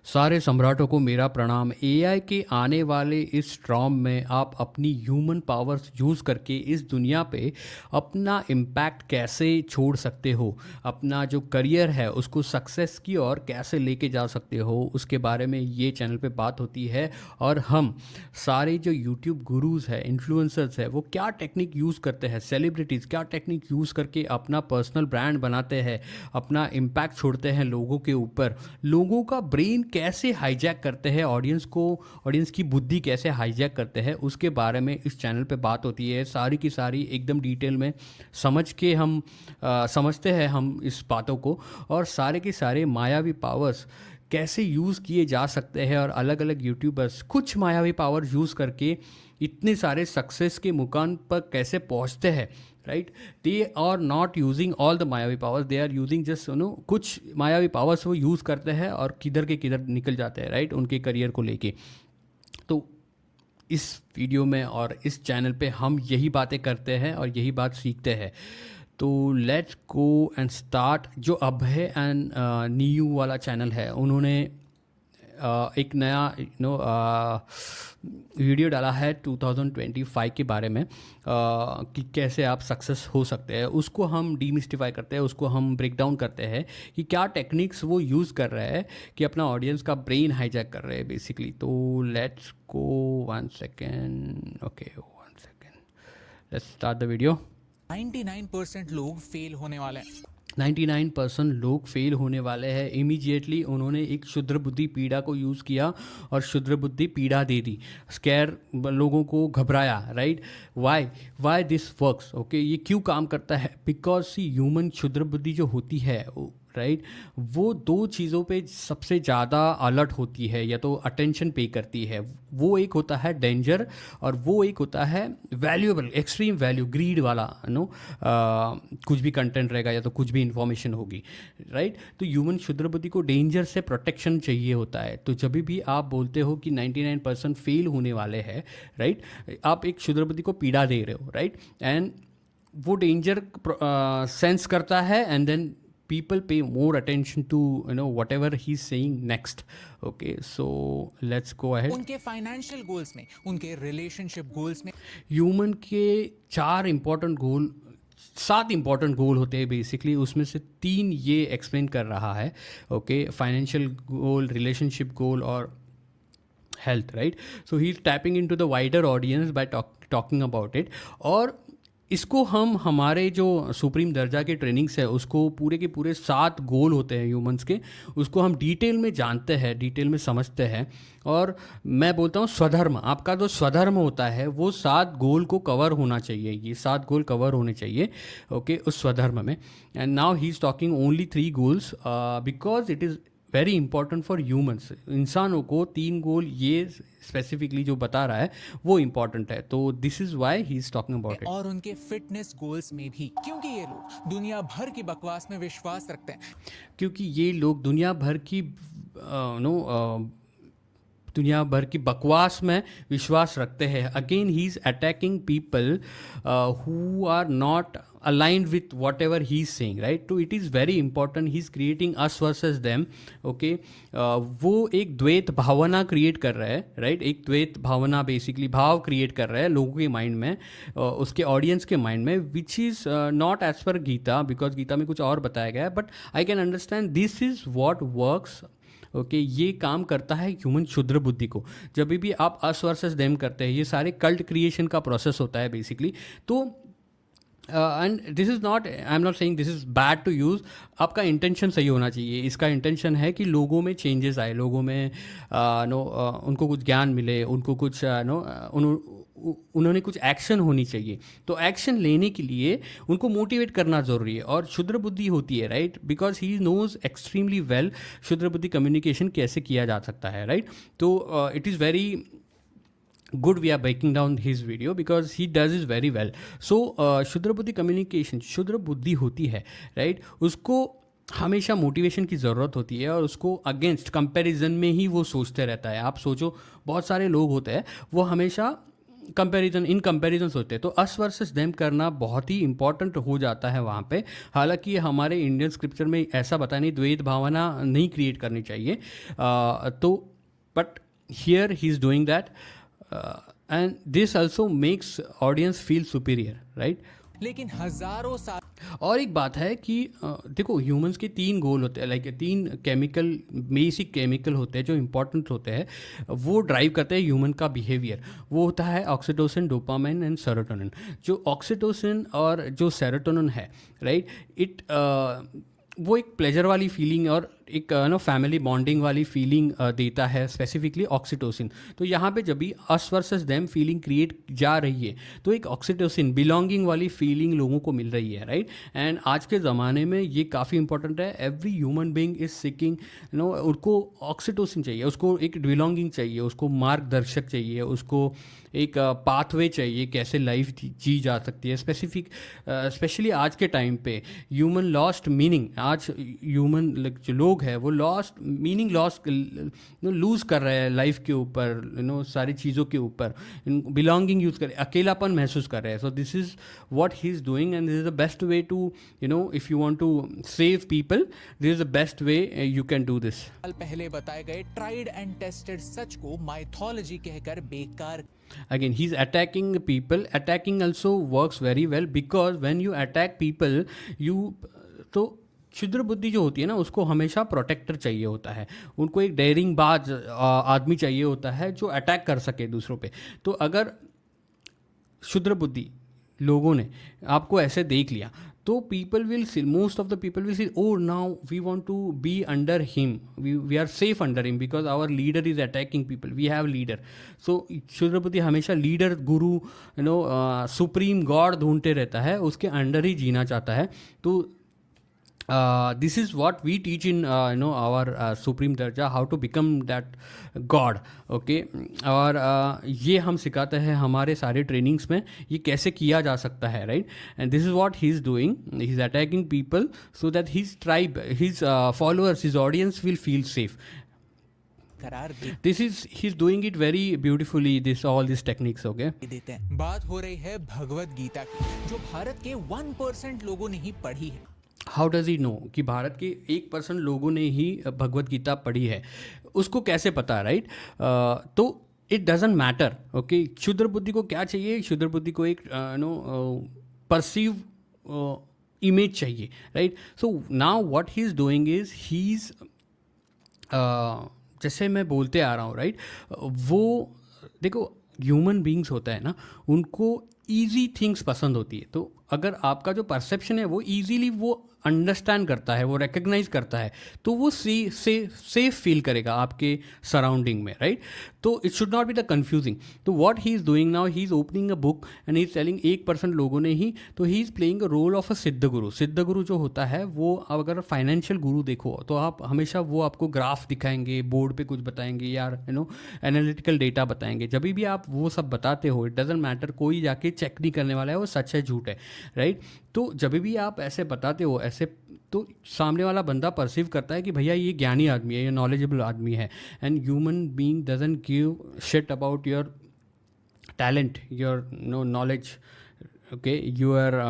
सारे सम्राटों को मेरा प्रणाम। एआई के आने वाले इस स्ट्रॉम में आप अपनी ह्यूमन पावर्स यूज़ करके इस दुनिया पे अपना इम्पैक्ट कैसे छोड़ सकते हो, अपना जो करियर है उसको सक्सेस की ओर कैसे लेके जा सकते हो, उसके बारे में ये चैनल पे बात होती है। और हम सारे जो यूट्यूब गुरुज़ है, इन्फ्लुएंसर्स है, वो क्या टेक्निक यूज़ करते हैं, सेलिब्रिटीज़ क्या टेक्निक यूज़ करके अपना पर्सनल ब्रांड बनाते हैं, अपना इम्पैक्ट छोड़ते हैं लोगों के ऊपर, लोगों का ब्रेन कैसे हाईजैक करते हैं, ऑडियंस की बुद्धि कैसे हाईजैक करते हैं, उसके बारे में इस चैनल पे बात होती है। सारी की सारी एकदम डिटेल में समझ के हम समझते हैं हम इस बातों को, और सारे के सारे मायावी पावर्स कैसे यूज़ किए जा सकते हैं, और अलग अलग यूट्यूबर्स कुछ मायावी पावर यूज़ करके इतने सारे सक्सेस के मुकाम पर कैसे पहुंचते हैं। Right, they are not using all the मायावी powers, they are using just कुछ मायावी पावर्स वो यूज़ करते हैं और किधर के किधर निकल जाते हैं, राइट, उनके करियर को लेके। तो इस वीडियो में और इस चैनल पे हम यही बातें करते हैं और यही बात सीखते हैं। तो लेट्स गो एंड स्टार्ट। जो अभय एंड नीयू वाला चैनल है, उन्होंने एक नया वीडियो डाला है 2025 के बारे में, कि कैसे आप सक्सेस हो सकते हैं। उसको हम डीमिस्टिफाई करते हैं, उसको हम ब्रेक डाउन करते हैं कि क्या टेक्निक्स वो यूज़ कर रहे हैं कि अपना ऑडियंस का ब्रेन हाईजैक कर रहे हैं बेसिकली। तो let's go, one second, okay one second, let's start the video. 99% लोग फेल होने वाले हैं। 99% लोग फेल होने वाले हैं। इमीडिएटली उन्होंने एक क्षुद्र बुद्धि पीड़ा को यूज़ किया और क्षुद्र बुद्धि पीड़ा दे दी, स्कैर लोगों को घबराया। Right, why this works, okay, ये क्यों काम करता है? बिकॉज सी ह्यूमन क्षुद्र बुद्धि जो होती है, राइट, वो दो चीज़ों पे सबसे ज़्यादा अलर्ट होती है या तो अटेंशन पे करती है। वो एक होता है डेंजर और वो एक होता है वैल्यूएबल, एक्सट्रीम वैल्यू, ग्रीड वाला, कुछ भी कंटेंट रहेगा या तो कुछ भी इंफॉर्मेशन होगी। राइट, तो ह्यूमन क्षुद्र बुद्धि को डेंजर से प्रोटेक्शन चाहिए होता है। तो जब भी आप बोलते हो कि 99% फेल होने वाले हैं, राइट, आप एक क्षुद्र बुद्धि को पीड़ा दे रहे हो। राइट, एंड वो डेंजर सेंस करता है and then people pay more attention to whatever he's saying next. Okay, so let's go ahead. उनके फाइनेंशियल गोल्स में, उनके रिलेशनशिप गोल्स में, ह्यूमन के 7 इंपॉर्टेंट गोल होते हैं बेसिकली, उसमें से 3 ये एक्सप्लेन कर रहा है। Okay, financial goal, relationship goal और health. Right, so he is tapping into the wider audience bye talking about it. और इसको हम हमारे जो सुप्रीम दर्जा के ट्रेनिंग्स है, उसको पूरे के पूरे 7 गोल होते हैं ह्यूमंस के, उसको हम डिटेल में जानते हैं, डिटेल में समझते हैं। और मैं बोलता हूँ स्वधर्म, आपका जो स्वधर्म होता है वो 7 गोल को कवर होना चाहिए, ये 7 गोल कवर होने चाहिए। ओके, उस स्वधर्म में। And now he is talking only 3 goals because it is very important for humans. इंसानों को 3 गोल ये स्पेसिफिकली जो बता रहा है वो इंपॉर्टेंट है। तो this is why he is talking about it. और उनके फिटनेस गोल्स में भी, क्योंकि ये लोग दुनिया भर की बकवास में विश्वास रखते हैं। क्योंकि ये लोग दुनिया भर की दुनिया भर की बकवास में विश्वास रखते हैं। Again he is attacking people who are not aligned with whatever he is saying, right? तो it is very important, he is creating us versus them. okay, वो एक द्वैत भावना क्रिएट कर रहा है, राइट, एक द्वैत भावना बेसिकली भाव क्रिएट कर रहा है लोगों के माइंड में, उसके ऑडियंस के माइंड में, which is not as per Gita, because Gita में कुछ और बताया गया है, but I can understand this is what works. Okay, ये काम करता है ह्यूमन क्षुद्र बुद्धि को। जब भी आप अस वर्सेस देम करते हैं, ये सारे कल्ट क्रिएशन का प्रोसेस होता है बेसिकली। तो and this is not, I am not saying this is bad to use. आपका इंटेंशन सही होना चाहिए। इसका इंटेंशन है कि लोगों में चेंजेस आए, लोगों में उनको कुछ ज्ञान मिले, उनको कुछ उन्होंने कुछ एक्शन होनी चाहिए। तो एक्शन लेने के लिए उनको मोटिवेट करना ज़रूरी है। और क्षुद्र बुद्धि होती है, right, because he knows extremely well क्षुद्र बुद्धि कम्युनिकेशन कैसे किया जा सकता है। राइट, तो it is very good we are breaking down his video because he does it very well. So क्षुद्र बुद्धि कम्युनिकेशन, क्षुद्र बुद्धि होती है, राइट, उसको हमेशा मोटिवेशन की ज़रूरत होती है और उसको अगेंस्ट कंपैरिजन में ही वो सोचते रहता है। आप सोचो, बहुत सारे लोग होते हैं वो हमेशा कंपैरिजन इन कंपैरिजन्स होते हैं, तो अस वर्सेस देम करना बहुत ही इंपॉर्टेंट हो जाता है वहाँ पे। हालांकि हमारे इंडियन स्क्रिप्चर में ऐसा बता नहीं, द्वैत भावना नहीं क्रिएट करनी चाहिए। तो but here he is doing that, and this also makes audience feel superior, right. लेकिन हजारों साल और एक बात है कि देखो ह्यूमंस के 3 गोल होते हैं, लाइक 3 केमिकल, बेसिक केमिकल होते हैं जो इंपॉर्टेंट होते हैं, वो ड्राइव करते हैं ह्यूमन का बिहेवियर। वो होता है ऑक्सीटोसिन, डोपामाइन एंड सेरोटोनिन। जो ऑक्सीटोसिन और जो सेरोटोनिन है, राइट, वो एक प्लेजर वाली फीलिंग और एक फैमिली बॉन्डिंग वाली फीलिंग देता है, स्पेसिफिकली ऑक्सीटोसिन। तो यहाँ पे जब भी अस वर्सेस देम फीलिंग क्रिएट जा रही है, तो एक ऑक्सीटोसिन बिलोंगिंग वाली फीलिंग लोगों को मिल रही है, राइट। एंड आज के ज़माने में ये काफ़ी इंपॉर्टेंट है। Every human being is seeking, उनको ऑक्सीटोसिन चाहिए, उसको एक बिलोंगिंग चाहिए, उसको मार्गदर्शक चाहिए, उसको एक पाथवे चाहिए कैसे लाइफ जी जा सकती है। स्पेशली आज के टाइम पे ह्यूमन लॉस्ट मीनिंग। आज ह्यूमन जो लोग हैं वो मीनिंग लूज़ कर रहे हैं लाइफ के ऊपर, सारी चीज़ों के ऊपर बिलोंगिंग यूज़ कर रहे हैं, अकेलापन महसूस कर रहे हैं। So this is what he is doing and this is the best way to if you want to save people, this is the best way you can do this. पहले बताए गए ट्राइड एंड टेस्टेड सच को mythology कहकर बेकार। Again, he's attacking people. Attacking also works very well because when you attack people, तो क्षुद्र बुद्धि जो होती है ना, उसको हमेशा प्रोटेक्टर चाहिए होता है, उनको एक डेयरिंग बाज आदमी चाहिए होता है जो अटैक कर सके दूसरों पे। तो अगर क्षुद्र बुद्धि लोगों ने आपको ऐसे देख लिया, तो people will see, most of the people will see, oh now we want to be under him, we are safe under him because our leader is attacking people, we have leader. So क्षुद्र बुद्धि हमेशा leader, गुरु, supreme God ढूंढते रहता है, उसके under ही जीना चाहता है। तो this is what we teach in our supreme darja, how to become that god, okay। और ये हम सिखाते हैं हमारे सारे ट्रेनिंग्स में, ये कैसे किया जा सकता है, right. And this is what he is doing, he is attacking people so that his tribe, his followers, his audience will feel safe. करार This is, he's doing it very beautifully, all these techniques, okay। देते हैं। बात हो रही है भगवत गीता की, जो भारत के 1% लोगों ने ही पढ़ी है। हाउ डज ही नो कि भारत के 1% लोगों ने ही भगवत गीता पढ़ी है, उसको कैसे पता, राइट। तो इट डजेंट मैटर, ओके। क्षुद्र बुद्धि को क्या चाहिए? क्षुद्र बुद्धि को एक परसीव इमेज चाहिए, right. So now what he is doing is he is, जैसे मैं बोलते आ रहा हूँ, राइट, वो देखो ह्यूमन बींग्स होता है ना, उनको ईजी थिंग्स पसंद होती है। तो अगर आपका जो परसेप्शन है वो ईजीली वो अंडरस्टैंड करता है, वो रिकग्नाइज करता है, तो वो सेफ फील करेगा आपके सराउंडिंग में, राइट। तो it should not be the confusing. तो what he is doing now, he is opening a book and he is telling 1% लोगों ने ही, तो he is playing a role of a सिद्ध गुरु। सिद्ध गुरु जो होता है वो, अगर फाइनेंशियल गुरु देखो तो आप हमेशा वो आपको ग्राफ दिखाएंगे, बोर्ड पे कुछ बताएंगे, या एनालिटिकल डेटा बताएंगे। जब भी आप वो सब बताते हो, इट डजेंट मैटर, कोई जाके चेक नहीं करने वाला है वो सच है झूठ है, राइट। तो जब भी आप ऐसे बताते हो, ऐसे, तो सामने वाला बंदा परसीव करता है कि भैया ये ज्ञानी आदमी है, ये नॉलेजेबल आदमी है। And human being doesn't give shit about your talent, your knowledge, okay, your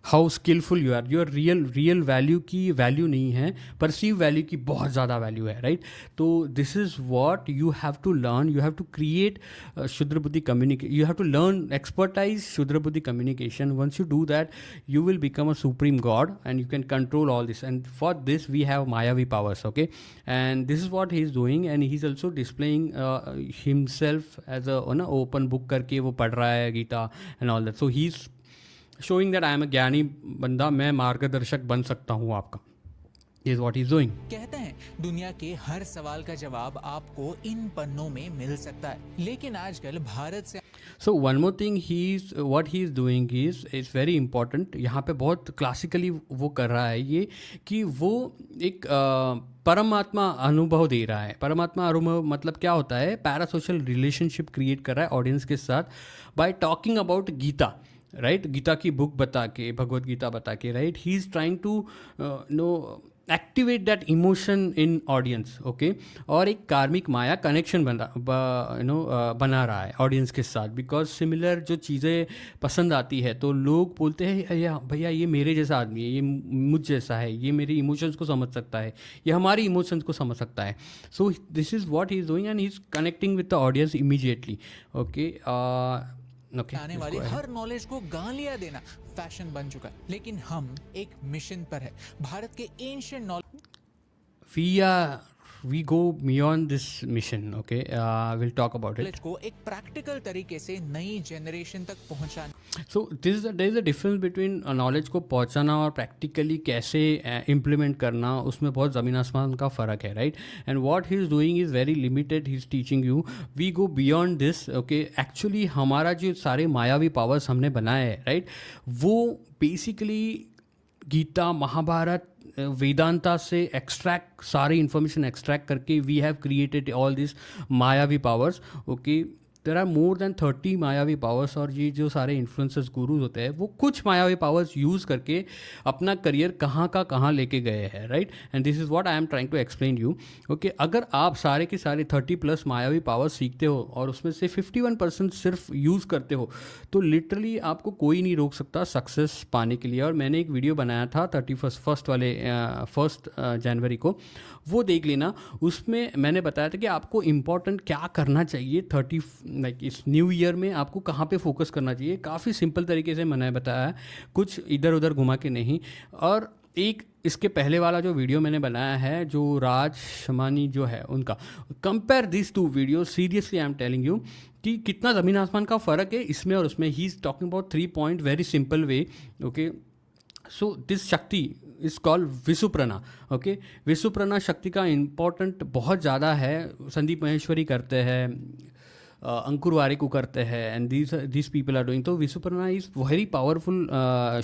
how skillful you are, your real value की वैल्यू नहीं है, परसीव वैल्यू की बहुत ज़्यादा वैल्यू है, राइट। तो this is what you have to learn, you have to create क्षुद्र बुद्धि communication, you have to learn expertise क्षुद्र बुद्धि communication. Once you do that, you will become a supreme god and you can control all this, and for this we have mayavi powers, okay। And this is what he is doing, and he's also displaying himself as a open book करके वो पढ़ रहा है Gita and all that। So he's showing that I am a ज्ञानी बंदा, मैं मार्गदर्शक बन सकता हूँ आपका। This is what he's doing। कहते हैं दुनिया के हर सवाल का जवाब आपको इन पन्नों में मिल सकता है, लेकिन आजकल भारत से So one more thing, what he is doing is very important। यहाँ पे बहुत क्लासिकली वो कर रहा है ये, कि वो एक परमात्मा अनुभव दे रहा है। परमात्मा अनुभव मतलब क्या होता है? पैरासोशल रिलेशनशिप क्रिएट कर रहा है ऑडियंस के साथ by talking about Gita, right. Gita की बुक बता के, भगवत गीता बता के, right. He is trying to no activate that emotion in audience, okay. और एक कार्मिक माया कनेक्शन बना रहा है ऑडियंस के साथ, बिकॉज सिमिलर जो चीज़ें पसंद आती है तो लोग बोलते हैं या भैया ये मेरे जैसा आदमी है, ये मुझ जैसा है, ये मेरे इमोशंस को समझ सकता है, ये हमारी इमोशंस को समझ सकता है। सो this is what he is doing and he is connecting with the audience immediately, okay. आने वाली हर नॉलेज को गालियां देना फैशन बन चुका है, लेकिन हम एक मिशन पर है। भारत के ancient we go beyond this mission, okay. We'll talk about it. Knowledge को एक प्रैक्टिकल तरीके से नई जनरेशन तक पहुंचाना। So there is a difference between knowledge को पहुंचाना और प्रैक्टिकली कैसे इम्प्लीमेंट करना, उसमें बहुत ज़मीन आसमान का फ़र्क है, right. And what he is doing is very limited, he is teaching you, we go beyond this, okay. Actually हमारा जो सारे मायावी पावर्स हमने बनाए हैं, राइट, वो बेसिकली गीता, महाभारत, वेदांता से एक्सट्रैक्ट, सारी इन्फॉर्मेशन एक्सट्रैक्ट करके we have created all this मायावी powers, okay. There are more than 30 mayavi powers, और ये जो सारे इन्फ्लुएंसर्स गुरुज होते हैं वो कुछ मायावी पावर्स यूज़ करके अपना करियर कहाँ का कहाँ लेके गए हैं, right. And this is what I am trying to explain you, okay. अगर आप सारे के सारे 30+ मायावी पावर्स सीखते हो और उसमें से 51% सिर्फ यूज़ करते हो, तो लिटरली आपको कोई नहीं रोक सकता सक्सेस पाने के लिए। और मैंने एक वीडियो बनाया था 1 जनवरी को, वो देख लेना। उसमें मैंने बताया था कि आपको इम्पॉर्टेंट क्या करना चाहिए इस न्यू ईयर में, आपको कहाँ पे फोकस करना चाहिए। काफ़ी सिंपल तरीके से मैंने बताया है, कुछ इधर उधर घुमा के नहीं। और एक इसके पहले वाला जो वीडियो मैंने बनाया है, जो राज शमानी जो है उनका, compare this 2 video, seriously I am telling you कि कितना ज़मीन आसमान का फ़र्क है इसमें और उसमें। ही is talking about 3 point very simple way, okay. So this शक्ति इज कॉल्ड विसुप्रना, ओके। विसुप्रना शक्ति का इम्पोर्टेंट बहुत ज़्यादा है। संदीप महेश्वरी करते हैं, अंकुर वारिकू करते हैं, and this people are doing. तो विसुप्रना इज़ वेरी पावरफुल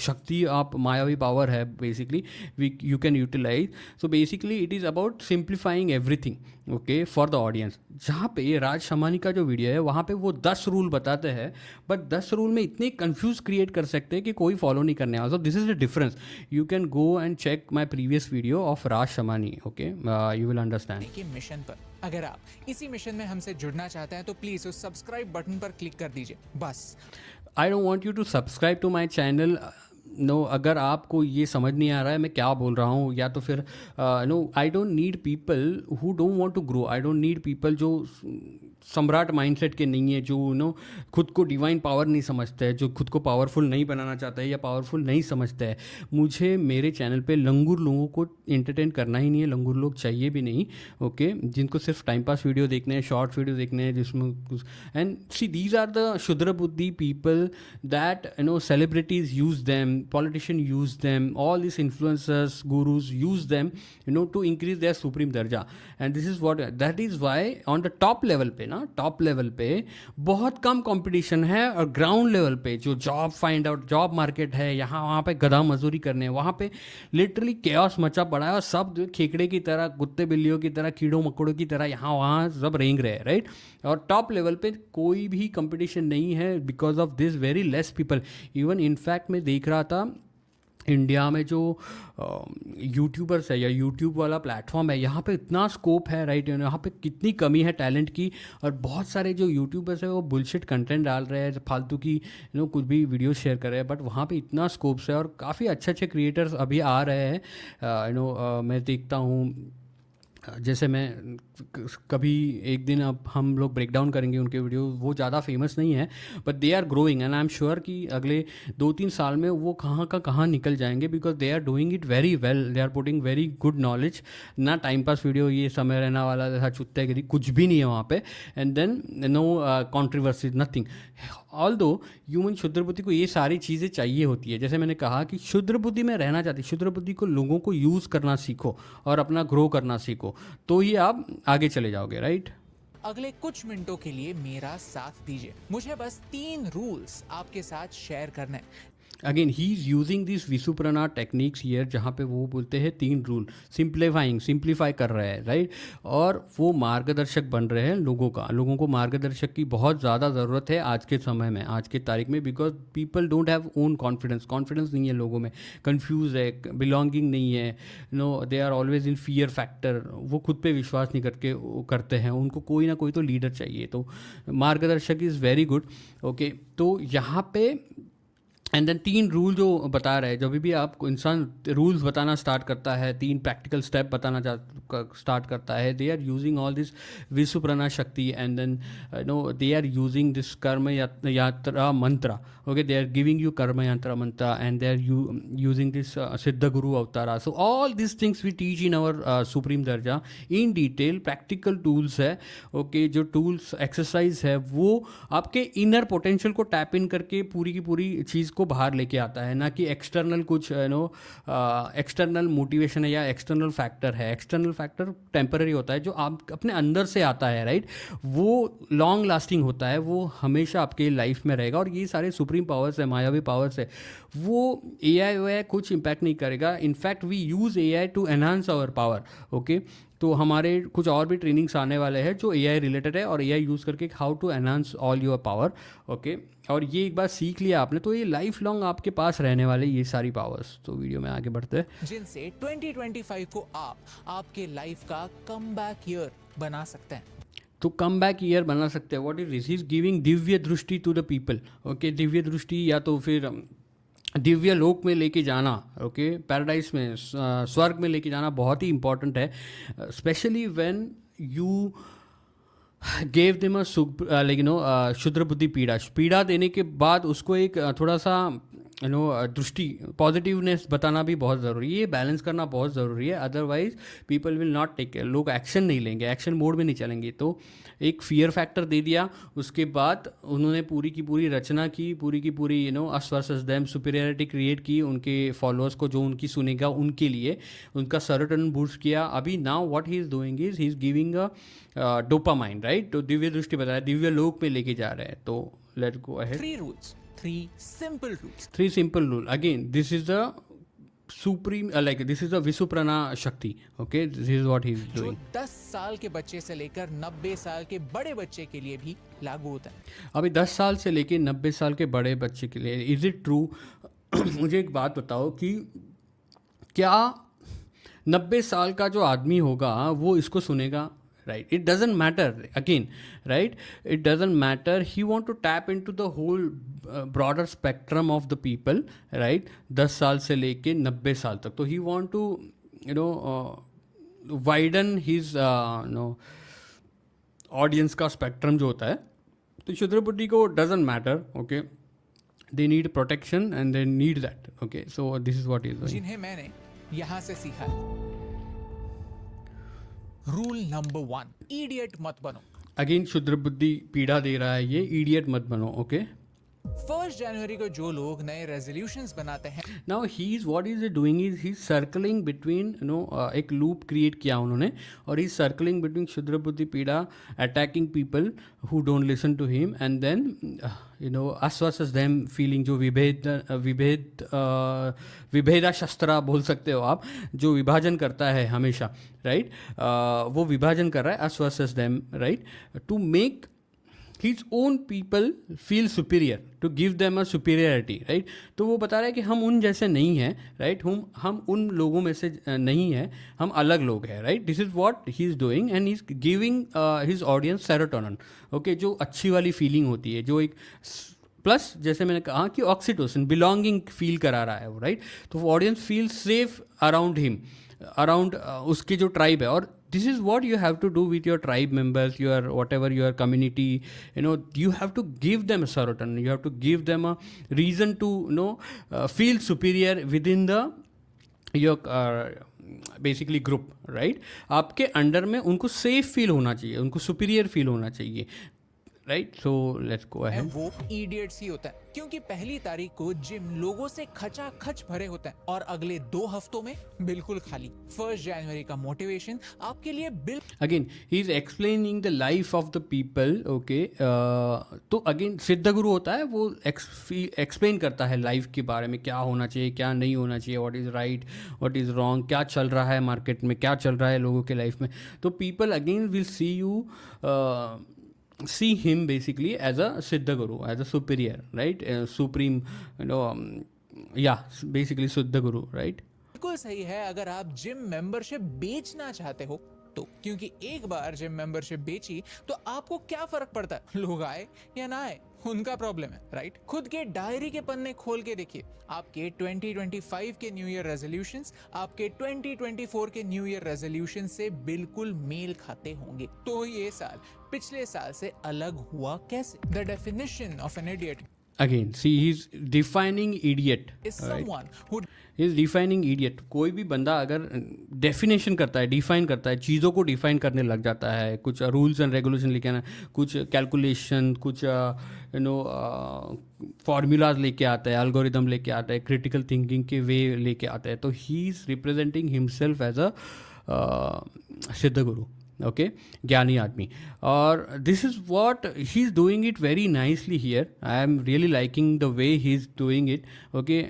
शक्ति, आप मायावी पावर है basically, you can utilize. So basically it is about simplifying everything, okay, for the audience. जहाँ पे राज शमानी का जो वीडियो है वहाँ पे वो 10 रूल बताते हैं, बट 10 रूल में इतने कंफ्यूज क्रिएट कर सकते हैं कि कोई फॉलो नहीं करने वाला। So this is the difference. You can go and check my previous video of Raj Shamani, okay, you will understand. के मिशन पर अगर आप इसी मिशन में हमसे जुड़ना चाहते हैं तो प्लीज उस सब्सक्राइब बटन पर क्लिक कर दीजिए बस। I don't want you to subscribe to my channel, no. अगर आपको ये समझ नहीं आ रहा है मैं क्या बोल रहा हूँ, या तो फिर no, I don't need people who don't want to grow. I don't need people जो सम्राट माइंडसेट के नहीं है, जो खुद को डिवाइन पावर नहीं समझते हैं, जो खुद को पावरफुल नहीं बनाना चाहता है या पावरफुल नहीं समझता है। मुझे मेरे चैनल पे लंगूर लोगों को एंटरटेन करना ही नहीं है, लंगूर लोग चाहिए भी नहीं, ओके, जिनको सिर्फ टाइम पास वीडियो देखने हैं, शॉर्ट वीडियो देखने हैं जिसमें। And see these are the shudra buddhi people that celebrities use them, politician use them, all these influencers, gurus use them, to increase their supreme darja. And this is what, that is why on the top level पे बहुत कम competition है, और ground level पे जो job find out, job market है, यहाँ वहाँ पे गधा मजदूरी करने, वहाँ पे लिटरली केओस मचा पड़ा है, और सब खेकड़े की तरह, कुत्ते बिल्लियों की तरह, कीड़ों मकोड़ों की तरह यहाँ वहाँ सब रेंग रहे हैं, राइट। और टॉप लेवल पे कोई भी कंपटीशन नहीं है because of this very less people. Even in fact मैं देख रहा था इंडिया में जो यूट्यूबर्स है या यूट्यूब वाला प्लेटफॉर्म है, यहाँ पे इतना स्कोप है, राइट। यहाँ पे कितनी कमी है टैलेंट की, और बहुत सारे जो यूट्यूबर्स है वो बुलशिट कंटेंट डाल रहे हैं, फालतू की कुछ भी वीडियो शेयर कर रहे हैं, बट वहाँ पे इतना स्कोप्स है, और काफ़ी अच्छे अच्छे क्रिएटर्स अभी आ रहे हैं। मैं देखता हूँ, जैसे मैं कभी एक दिन अब हम लोग ब्रेक डाउन करेंगे उनके वीडियो, वो ज़्यादा फेमस नहीं है but they are growing, and I am sure कि अगले 2-3 साल में वो कहाँ का कहाँ निकल जाएंगे, because they are doing it very well, they are putting very good knowledge. ना टाइम पास वीडियो, ये समय रहना वाला जैसा चुत्तेगिरी कुछ भी नहीं है वहाँ पे, and then no controversy, nothing. Although human शुद्र बुद्धि को ये सारी चीज़ें चाहिए होती है। जैसे मैंने कहा कि शुद्र बुद्धि में रहना चाहती, शुद्र बुद्धि को लोगों को यूज़ करना सीखो और अपना ग्रो करना सीखो, तो ही आप आगे चले जाओगे, राइट। अगले कुछ मिनटों के लिए मेरा साथ दीजिए, मुझे बस 3 रूल्स आपके साथ शेयर करने हैं। Again he is using this विसुप्रना टेक्निक्स हियर, जहाँ पे वो बोलते हैं 3 रूल, सिंप्लीफाई कर रहे हैं, राइट। और वो मार्गदर्शक बन रहे हैं लोगों को मार्गदर्शक की बहुत ज़्यादा ज़रूरत है आज के समय में, आज के तारीख में, because people don't have own confidence नहीं है लोगों में, कंफ्यूज है, बिलोंगिंग नहीं है, they are always in fear factor, वो खुद पे विश्वास नहीं करते हैं, उनको कोई ना कोई तो लीडर चाहिए, तो मार्गदर्शक इज़ वेरी गुड। ओके, तो यहाँ पे एंड देन 3 रूल जो बता रहे हैं, जब भी आपको इंसान रूल्स बताना स्टार्ट करता है, 3 प्रैक्टिकल स्टेप बताना स्टार्ट करता है, they are using all this विसुप्रना shakti, and then they are using this karma yatra mantra, okay, they are giving you karma yatra mantra, and they are using this siddha guru avatara. So all this things we teach in our supreme darja in detail, practical tools है, okay, जो tools exercise है वो आपके inner potential को tap in करके पूरी की पूरी चीज़ को बाहर लेके आता है, ना कि एक्सटर्नल कुछ एक्सटर्नल मोटिवेशन है या एक्सटर्नल फैक्टर है। एक्सटर्नल फैक्टर टेम्पररी होता है, जो आप अपने अंदर से आता है, राइट, वो लॉन्ग लास्टिंग होता है, वो हमेशा आपके लाइफ में रहेगा। और ये सारे सुप्रीम पावर्स है, मायावी पावर्स है, वो AI कुछ इम्पैक्ट नहीं करेगा। In fact we use AI to enhance our power, okay. तो हमारे कुछ और भी ट्रेनिंग्स आने वाले हैं जो AI रिलेटेड है, और AI यूज़ करके how to enhance all your power, okay. और ये एक बार सीख लिया आपने तो ये लाइफ लॉन्ग आपके पास रहने वाले ये सारी पावर्स। तो वीडियो में आगे बढ़ते हैं, जिनसे 2025 को आप आपके लाइफ का कमबैक ईयर बना सकते हैं। तो कम बैक ईयर बना सकते हैं। What is this? Is giving Divya दृष्टि to the people, okay. Divya दृष्टि या तो फिर दिव्य लोक में लेके जाना, ओके, पैराडाइज में, स्वर्ग में लेके जाना बहुत ही इंपॉर्टेंट है, specially when you gave them shudra बुद्धि पीड़ा देने के बाद उसको एक थोड़ा सा दृष्टि, पॉजिटिवनेस बताना भी बहुत ज़रूरी है, ये बैलेंस करना बहुत ज़रूरी है। Otherwise people will not take care, लोग एक्शन नहीं लेंगे, एक्शन मोड में नहीं चलेंगे। तो एक फियर फैक्टर दे दिया, उसके बाद उन्होंने पूरी की पूरी रचना की, पूरी की पूरी अस वर्सेस देम सुपीरियरिटी क्रिएट की उनके फॉलोअर्स को, जो उनकी सुनेगा उनके लिए, उनका सेरोटोनिन बूस्ट किया। अभी now what he is doing is he is giving a dopamine, right. तो दिव्य दृष्टि बताया, दिव्य लोक में लेके जा रहे हैं। तो let's go ahead. 3 rules, 3 simple rules. 3 simple rule. Again, this is the supreme, this is the Visuprana Shakti. Okay, this is what he is जो doing. 10 साल के बच्चे से लेकर 90 साल के बड़े बच्चे के लिए भी लागू होता है। अभी 10 साल से लेके 90 साल के बड़े बच्चे के लिए, इज इट ट्रू? मुझे एक बात बताओ कि क्या 90 साल का जो आदमी होगा वो इसको सुनेगा? Right, it doesn't matter again, right, it doesn't matter. He want to tap into the whole broader spectrum of the people, right, 10 साल से लेके 90 साल तक। तो he want to widen his audience का spectrum जो होता है। तो शुद्र बुद्धि को doesn't matter, okay, they need protection and they need that, okay, so this is what he is doing. जिन्हें मैंने यहाँ से सीखा है। रूल नंबर 1, इडियट मत बनो। अगेन शुद्र बुद्धि पीड़ा दे रहा है, ये इडियट मत बनो, ओके। 1 जनवरी को जो लोग नए रेजोल्यूशंस बनाते हैं, now he is what is doing is he circling between एक लूप क्रिएट किया उन्होंने, और ही सर्कलिंग बिटवीन शुद्र बुद्धि पीड़ा, attacking people who don't listen to him, and then us versus them feeling, जो विभेदा शस्त्रा बोल सकते हो आप, जो विभाजन करता है हमेशा, राइट, वो विभाजन कर रहा है us versus them, right, to make his own people feel superior, to give them a superiority, right। तो वो बता रहा है कि हम उन जैसे नहीं हैं, right, हम उन लोगों में से नहीं हैं, हम अलग लोग हैं, right। This is what he is doing and he is giving his audience serotonin, okay, जो अच्छी वाली फीलिंग होती है, जो एक प्लस जैसे मैंने कहा कि ऑक्सीटोसिन, बिलोंगिंग फील करा रहा है वो, राइट। तो वो audience feel safe around him, around उसकी जो ट्राइब है। और this is what you have to do with your tribe members, your whatever your community, you have to give them a serotonin, you have to give them a reason to feel superior within the your basically group, right। आपके under में उनको safe feel होना चाहिए, उनको superior feel होना चाहिए, right, so let's go ahead. वो idiots ही होता है, क्योंकि पहली तारीख को जिम लोगों से खचाखच भरे होते हैं और अगले 2 हफ्तों में बिल्कुल खाली। 1 जनवरी का मोटिवेशन आपके लिए again he is explaining the life of the people, okay. तो अगेन सिद्ध गुरु होता है, वो एक्सप्लेन करता है लाइफ के बारे में, क्या होना चाहिए क्या नहीं होना चाहिए, what is right what is wrong, क्या चल रहा है मार्केट में, क्या चल रहा है लोगों के लाइफ में। तो people again will see you, see him basically as a Siddha Guru, as a superior, right? Supreme, yeah, basically Siddha Guru, right? बिल्कुल सही है अगर आप जिम मेंबरशिप बेचना चाहते हो तो, क्योंकि एक बार जिम मेंबरशिप बेची तो आपको क्या फर्क पड़ता है, लोग आए या ना आए उनका प्रॉब्लम है, राइट? खुद के डायरी के पन्ने खोल के देखिए, आपके 2025 के न्यू ईयर रेजोल्यूशंस आपके 2024 के न्यू ईयर रेजोल्यूशन से बिल्कुल मेल खाते होंगे। तो ये साल पिछले साल से अलग हुआ कैसे? The definition of an idiot Again, see, he's defining idiot, is right? someone who He's defining idiot. कोई भी बंदा अगर डेफिनेशन करता है, डिफाइन करता है, चीज़ों को डिफाइन करने लग जाता है, कुछ रूल्स एंड रेगुलेशन लेके आना, कुछ कैलकुलेशन, कुछ फार्मूलाज लेके आता है, एल्गोरिदम लेके आता है, क्रिटिकल थिंकिंग के वे लेके आता है, तो he is representing himself as a सिद्ध गुरु, ओके, ज्ञानी आदमी। और this is what he is doing it very nicely here, I am really liking the way he is doing it, okay.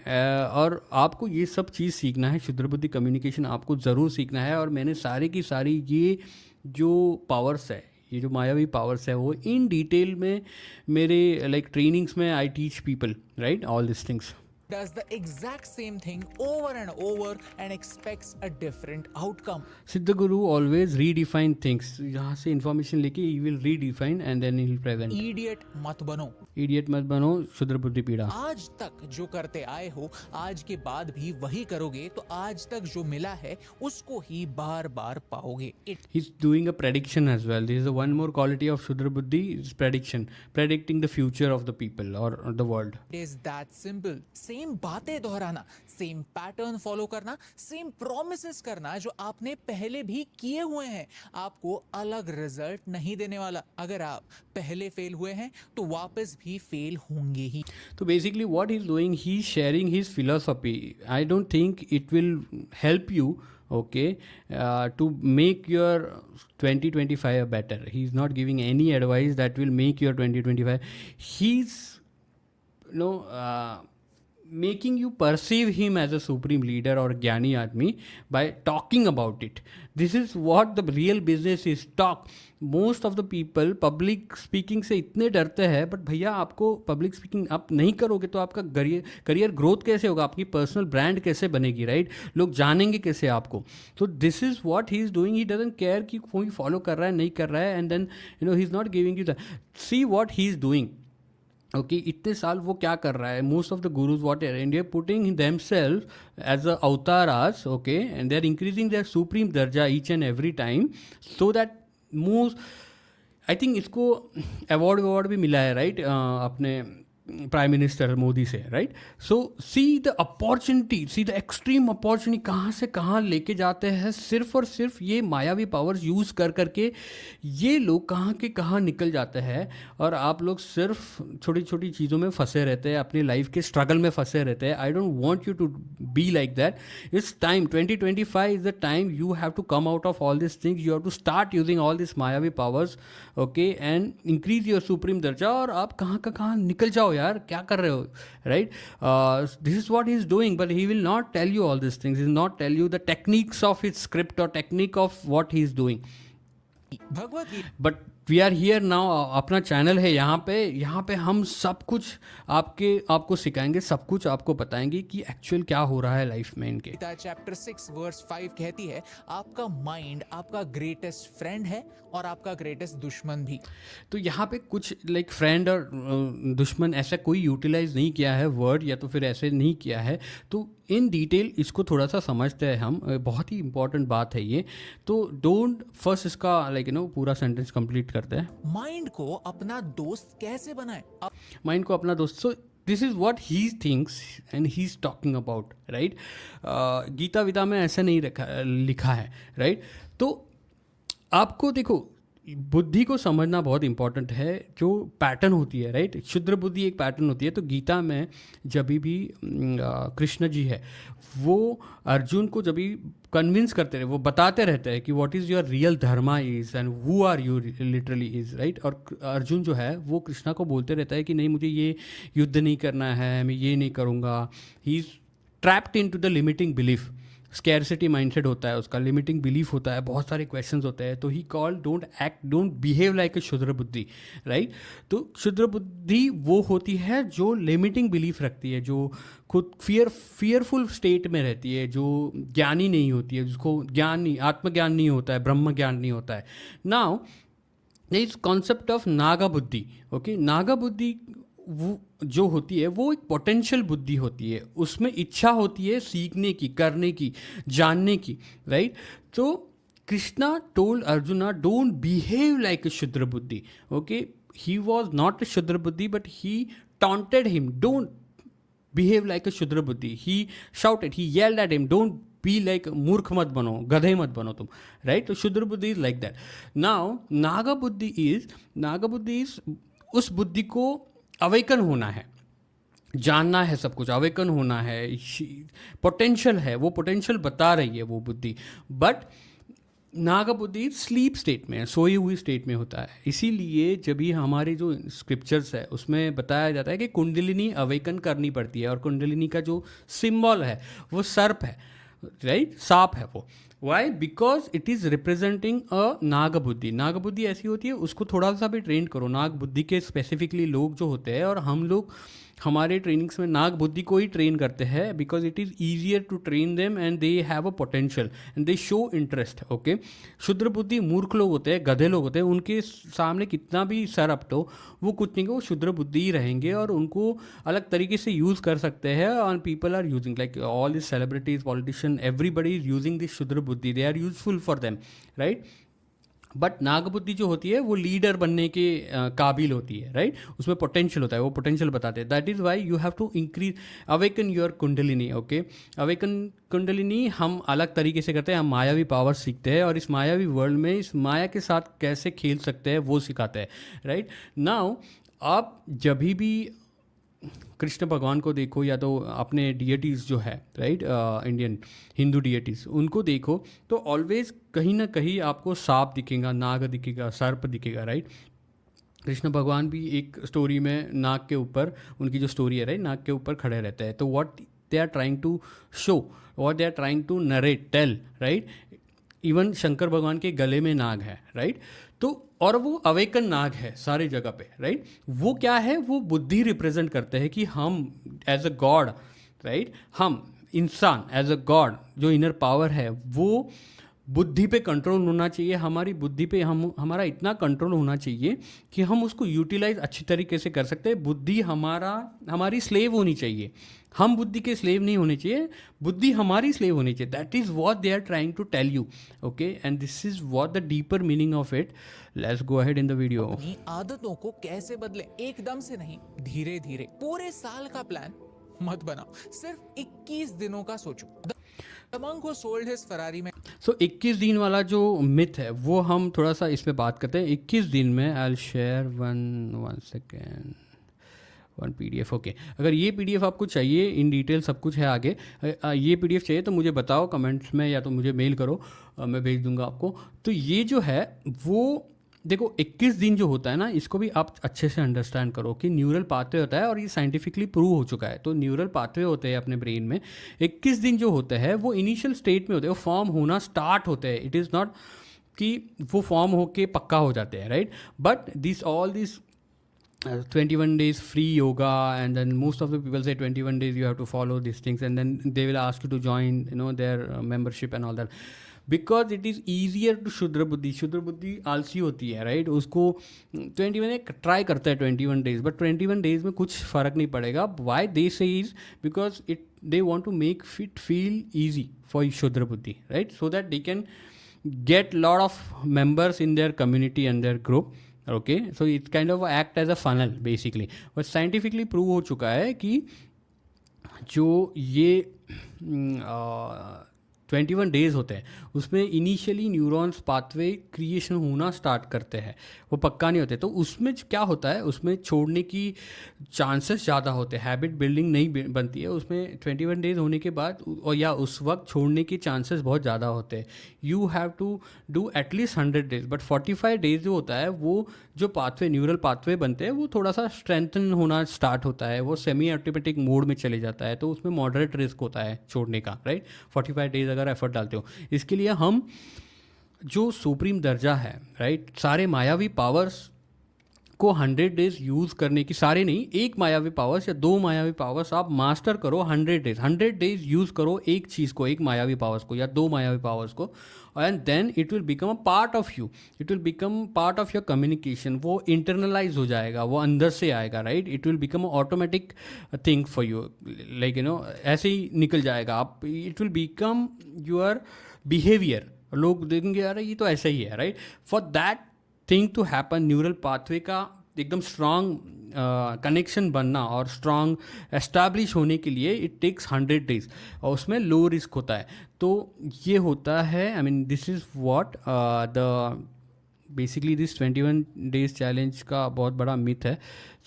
और आपको ये सब चीज़ सीखना है, क्षुद्र बुद्धि कम्युनिकेशन आपको ज़रूर सीखना है। और मैंने सारी की सारी ये जो पावर्स है, ये जो मायावी पावर्स है, वो इन डिटेल में मेरे लाइक ट्रेनिंग्स में I teach people, right, all this things. does the exact same thing over and over and expects a different outcome. Siddha Guru always redefine things. यहाँ से information लेके he will redefine and then he will present. Idiot मत बनो, Idiot मत बनो, क्षुद्र बुद्धि पीड़ा। आज तक जो करते आए हो आज के बाद भी वही करोगे तो आज तक जो मिला है उसको ही बार बार पाओगे। He's doing a prediction as well. This is the one more quality of Shudra Buddhi, is prediction, predicting the future of the people or the world. It is that simple. Same बातें दोहराना, same pattern follow करना, same promises करना जो आपने पहले भी किए हुए हैं, आपको अलग रिजल्ट नहीं देने वाला। अगर आप पहले फेल हुए हैं तो वापस भी फेल होंगे ही। तो basically what he is doing, he is sharing his philosophy. I don't think it will help you, okay, to make your 2025 better. He's not giving any advice that will make your 2025. He's making you perceive him as a supreme leader or ज्ञानी आदमी by talking about it. This is what the real business is, talk. Most of the people public speaking से इतने डरते हैं, but भैया आपको public speaking आप नहीं करोगे तो आपका करियर ग्रोथ कैसे होगा, आपकी पर्सनल ब्रांड कैसे बनेगी, राइट? लोग जानेंगे कैसे आपको? तो this is what he is doing. He doesn't care कि कोई फॉलो कर रहा है नहीं कर रहा है, and then he is not giving you the see what he is doing. Okay, इतने साल वो क्या कर रहा है? Most of the gurus what are India putting themselves as a avataras, okay, and they are increasing their supreme darja each and every time, so that most, I think इसको award भी मिला है, राइट, अपने प्राइम मिनिस्टर मोदी से, right? So see the opportunity, see the extreme opportunity, कहाँ से कहाँ लेके जाते हैं सिर्फ और सिर्फ ये मायावी पावर्स यूज़ कर करके। ये लोग कहाँ के कहाँ निकल जाते हैं और आप लोग सिर्फ छोटी छोटी चीज़ों में फंसे रहते हैं, अपनी लाइफ के स्ट्रगल में फंसे रहते हैं। I don't want you to be like that. It's time, 2025 is the time you have to come out of all this things, you have to start using all this मायावी powers, okay, and increase your supreme darja. और आप कहाँ का कहाँ निकल जाओ यार, क्या कर रहे हो, right? This is what he is doing, but he will not tell you all this things, he will not tell you the techniques of his script और technique of what he is doing. Bhagavad Gita, but we are here now, अपना channel है यहाँ पे हम सब कुछ आपको सिखाएंगे, सब कुछ आपको बताएंगे कि एक्चुअल क्या हो रहा है लाइफ में इनके। चैप्टर 6 वर्स 5 कहती है, आपका माइंड आपका ग्रेटेस्ट फ्रेंड है और आपका ग्रेटेस्ट दुश्मन भी। तो यहाँ पे कुछ लाइक फ्रेंड और दुश्मन ऐसा कोई यूटिलाइज नहीं किया है वर्ड, या तो फिर ऐसे नहीं किया है। तो इन डिटेल इसको थोड़ा सा समझते हैं हम, बहुत ही इंपॉर्टेंट बात है ये। तो डोंट फर्स्ट इसका लाइक पूरा सेंटेंस कंप्लीट करते हैं। माइंड को अपना दोस्त कैसे बनाए? माइंड को अपना दोस्त, so this is what he thinks and he is talking about, right? Gita विदा में ऐसा नहीं लिखा है, राइट? तो आपको देखो, बुद्धि को समझना बहुत इंपॉर्टेंट है। जो पैटर्न होती है, राइट, क्षुद्र बुद्धि एक पैटर्न होती है। तो गीता में जब भी कृष्ण जी है, वो अर्जुन को जब भी कन्विंस करते रहे, वो बताते रहते हैं कि what is your real dharma is and who are you literally is, right. और अर्जुन जो है वो कृष्णा को बोलते रहता है कि नहीं, मुझे ये युद्ध नहीं करना है, मैं ये नहीं करूँगा। He is trapped into the limiting belief. Scarcity mindset होता है उसका, लिमिटिंग बिलीफ होता है, बहुत सारे क्वेश्चंस होते हैं। तो he call don't act, don't behave like a kshudra buddhi, right. तो क्षुद्र बुद्धि वो होती है जो लिमिटिंग बिलीफ रखती है, जो खुद फियरफुल स्टेट में रहती है, जो ज्ञानी नहीं होती है, जिसको ज्ञान नहीं, आत्मज्ञान नहीं होता है, ब्रह्म ज्ञान नहीं होता है। नाउ इस कॉन्सेप्ट ऑफ नागा बुद्धि, ओके। नागा बुद्धि वो जो होती है वो एक पोटेंशियल बुद्धि होती है, उसमें इच्छा होती है सीखने की, करने की, जानने की, राइट। तो Krishna told Arjuna don't behave like a kshudra buddhi, okay. He was not a kshudra buddhi but he taunted him, don't behave like a kshudra buddhi. He shouted, he yelled at him, don't be like, मूर्ख मत बनो, गधे मत बनो तुम, राइट। तो क्षुद्र बुद्धि is like that. Now Naga बुद्धि इज उस बुद्धि को अवेकन होना है, जानना है सब कुछ, अवेकन होना है, पोटेंशियल है, वो पोटेंशियल बता रही है वो बुद्धि। बट नागा बुद्धि स्लीप स्टेट में है, सोई हुई स्टेट में होता है। इसीलिए जब भी हमारे जो स्क्रिप्चर्स है उसमें बताया जाता है कि कुंडलिनी अवेकन करनी पड़ती है, और कुंडलिनी का जो सिंबल है वो सर्प है, राइट, सांप है वो। Why? Because it is representing a naag buddhi. नाग बुद्धि ऐसी होती है, उसको थोड़ा सा भी ट्रेन करो। नाग बुद्धि के स्पेसिफिकली लोग जो होते हैं, और हम लोग हमारे ट्रेनिंग्स में नाग बुद्धि को ही ट्रेन करते हैं, because it is easier to train them and they have a potential and they show interest, okay. क्षुद्र बुद्धि मूर्ख लोग होते हैं, गधे लोग होते हैं, उनके सामने कितना भी सर अप तो वो कुछ नहीं, वो क्षुद्र बुद्धि ही रहेंगे, और उनको अलग तरीके से यूज़ कर सकते हैं। और people are using, like all this celebrities, politician, everybody is using this kshudra buddhi, they are useful for them, right. But नागबुद्धि जो होती है वो लीडर बनने के काबिल होती है, राइट। उसमें पोटेंशियल होता है, वो पोटेंशियल बताते हैं। That is why you have to increase, awaken your kundalini, okay. Awaken kundalini हम अलग तरीके से करते हैं, हम मायावी पावर सीखते हैं, और इस मायावी वर्ल्ड में इस माया के साथ कैसे खेल सकते हैं वो सिखाते हैं, राइट। नाउ आप जब भी कृष्ण भगवान को देखो, या तो अपने डिएटीज़ जो है, राइट, इंडियन हिंदू डिएटीज़, उनको देखो, तो ऑलवेज कहीं ना कहीं आपको सांप दिखेगा, नाग दिखेगा, सर्प दिखेगा, राइट। कृष्ण भगवान भी एक स्टोरी में नाग के ऊपर, उनकी जो स्टोरी है, राइट, नाग के ऊपर खड़े रहते हैं। तो what they are trying to show, what they are trying to narrate, tell, right. Even Shankar भगवान के गले में नाग है, राइट। तो और वो अवेकन नाग है सारी जगह पे, राइट। वो क्या है, वो बुद्धि रिप्रेजेंट करते हैं कि हम एज अ गॉड, राइट, हम इंसान एज अ गॉड, जो इनर पावर है वो बुद्धि पे कंट्रोल होना चाहिए। हमारी बुद्धि पे हमारा इतना कंट्रोल होना चाहिए कि हम उसको यूटिलाइज अच्छी तरीके से कर सकते हैं। बुद्धि हमारी स्लेव होनी चाहिए, हम बुद्धि के स्लेव नहीं होने चाहिए, बुद्धि हमारी स्लेव होनी चाहिए। That is what they are trying to tell you, okay. And this is what the deeper meaning of it. Let's go ahead in the video. अपनी आदतों को कैसे बदले, एकदम से नहीं, धीरे धीरे। पूरे साल का प्लान मत बनाओ, सिर्फ 21 दिनों का सोचो। The monk who sold his Ferrari में 21 दिन वाला जो मिथ है वो हम थोड़ा सा इस पे बात करते हैं। 21 दिन में I will share one second, one PDF, okay. अगर ये PDF आपको चाहिए, इन डिटेल सब कुछ है आगे, ये PDF चाहिए तो मुझे बताओ कमेंट्स में, या तो मुझे मेल करो, मैं भेज दूंगा आपको। तो ये जो है वो देखो, 21 दिन जो होता है ना, इसको भी आप अच्छे से अंडरस्टैंड करो कि न्यूरल पाथवे होता है, और ये साइंटिफिकली प्रूव हो चुका है। तो न्यूरल पाथवे होते हैं अपने ब्रेन में, 21 दिन जो होते हैं वो इनिशियल स्टेट में होते हैं, वो फॉर्म होना स्टार्ट होते हैं। इट इज़ नॉट कि वो फॉर्म होके पक्का हो जाते हैं, right. But all this 21 days free yoga, and then most of the people say 21 days you have to follow these things, and then they will ask you to join, their membership and all that, because it is easier to शुद्र बुद्धि आलसी होती है, right. उसको 21 try करता है 21 days, but 21 days में कुछ फ़र्क नहीं पड़ेगा। Why they say is because they want to make it feel easy for shudra buddhi, right, so that they can get lot of members in their community and their group, okay. So it kind of act as a funnel basically. But scientifically prove हो चुका है कि जो ये 21 days होते हैं, उसमें initially neurons pathway creation होना स्टार्ट करते हैं, वो पक्का नहीं होते। तो उसमें क्या होता है, उसमें छोड़ने की चांसेस ज़्यादा होते हैं, हैबिट बिल्डिंग नहीं बनती है उसमें 21 डेज होने के बाद, और या उस वक्त छोड़ने के चांसेस बहुत ज़्यादा होते हैं। You have to do at least 100 days, but 45 days जो होता है वो जो पाथवे न्यूरल पाथवे बनते हैं वो थोड़ा सा स्ट्रेंथन होना स्टार्ट होता है, वो सेमी ऑटोमेटिक मोड में चले जाता है, तो उसमें मॉडरेट रिस्क होता है छोड़ने का, राइट। 45 डेज अगर एफर्ट डालते हो, इसके लिए हम जो सुप्रीम दर्जा है, राइट, सारे मायावी पावर्स को 100 डेज यूज़ करने की, सारे नहीं, एक मायावी पावर्स या दो मायावी पावर्स आप मास्टर करो 100 डेज यूज़ करो एक चीज़ को, एक मायावी पावर्स को या दो मायावी पावर्स को, and then it will become a part of you, it will become part of your communication, वो इंटरनलाइज हो जाएगा, वो अंदर से आएगा, right. It will become automatic thing for you, like ऐसे ही निकल जाएगा आप, it will become your behaviour, लोग देखेंगे यार ये तो ऐसा ही है, right. For that thing to happen, neural pathway का एकदम स्ट्रॉन्ग कनेक्शन बनना और स्ट्रॉन्ग एस्टैब्लिश होने के लिए इट टेक्स 100 डेज, और उसमें लो रिस्क होता है। तो ये होता है, I mean this is what the basically this 21 days challenge का बहुत बड़ा मिथ है।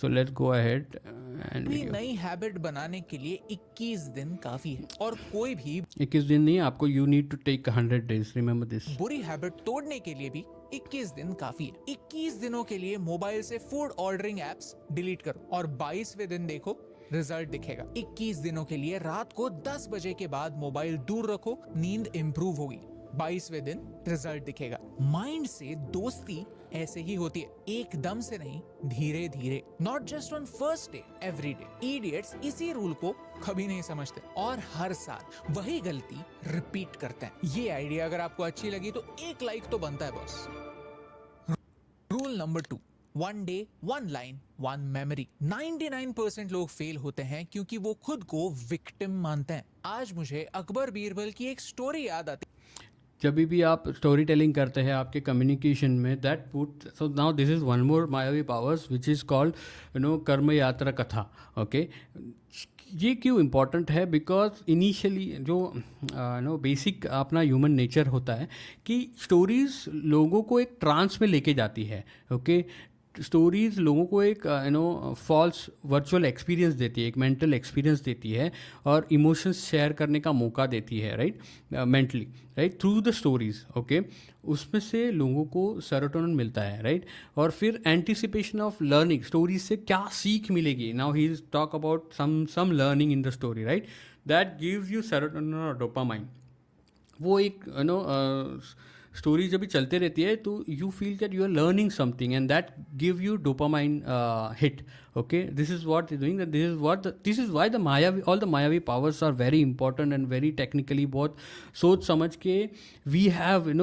So let's go ahead and भी नई हैबिट बनाने के लिए 21 दिन काफी है, और कोई भी 21 दिन नहीं, आपको you need to take 100 days, remember this. बुरी हैबिट तोड़ने के लिए भी 21 दिन काफी है। 21 दिनों के लिए मोबाइल से फूड ऑर्डरिंग एप्स डिलीट करो और 22वें दिन देखो रिजल्ट दिखेगा। 21 दिनों के लिए रात को 10 बजे के बाद मोबाइल दूर रखो, नींद इंप्रूव होगी। 22वें दिन रिजल्ट दिखेगा। माइंड से दोस्ती ऐसे ही होती है, एकदम से नहीं, धीरे धीरे, not just on first day, every day. Idiots इसी रूल को कभी नहीं समझते और हर साल वही गलती रिपीट करते हैं। ये आइडिया अगर आपको अच्छी लगी तो एक लाइक तो बनता है boss. Rule number 2, 1 day 1 line 1 memory. 99% लोग फेल होते हैं क्योंकि वो खुद को विक्टिम मानते हैं। आज मुझे अकबर बीरबल की एक स्टोरी याद आती। जब भी आप स्टोरी टेलिंग करते हैं आपके कम्युनिकेशन में, that put, so now this is one more मायावी पावर्स विच इज़ कॉल्ड कर्म यात्रा कथा, ओके। ये क्यों इम्पॉर्टेंट है, बिकॉज इनिशियली जो बेसिक अपना ह्यूमन नेचर होता है कि स्टोरीज लोगों को एक ट्रांस में लेके जाती है, ओके। स्टोरीज़ लोगों को एक फॉल्स वर्चुअल एक्सपीरियंस देती है, एक मेंटल एक्सपीरियंस देती है, और इमोशंस शेयर करने का मौका देती है, right, mentally, right, through the stories, okay. उसमें से लोगों को सेरोटोनिन मिलता है, राइट। और फिर एंटिसिपेशन ऑफ लर्निंग, स्टोरीज से क्या सीख मिलेगी, now he is talk about some learning in the story, right, that gives you serotonin और डोपामाइन। वो एक स्टोरी जब भी चलते रहती है तो you feel that you are learning something and that give you dopamine hit, okay. This is what is doing, this is why the मायावी, ऑल द मायावी powers are very important and very technically, बहुत सोच समझ के we have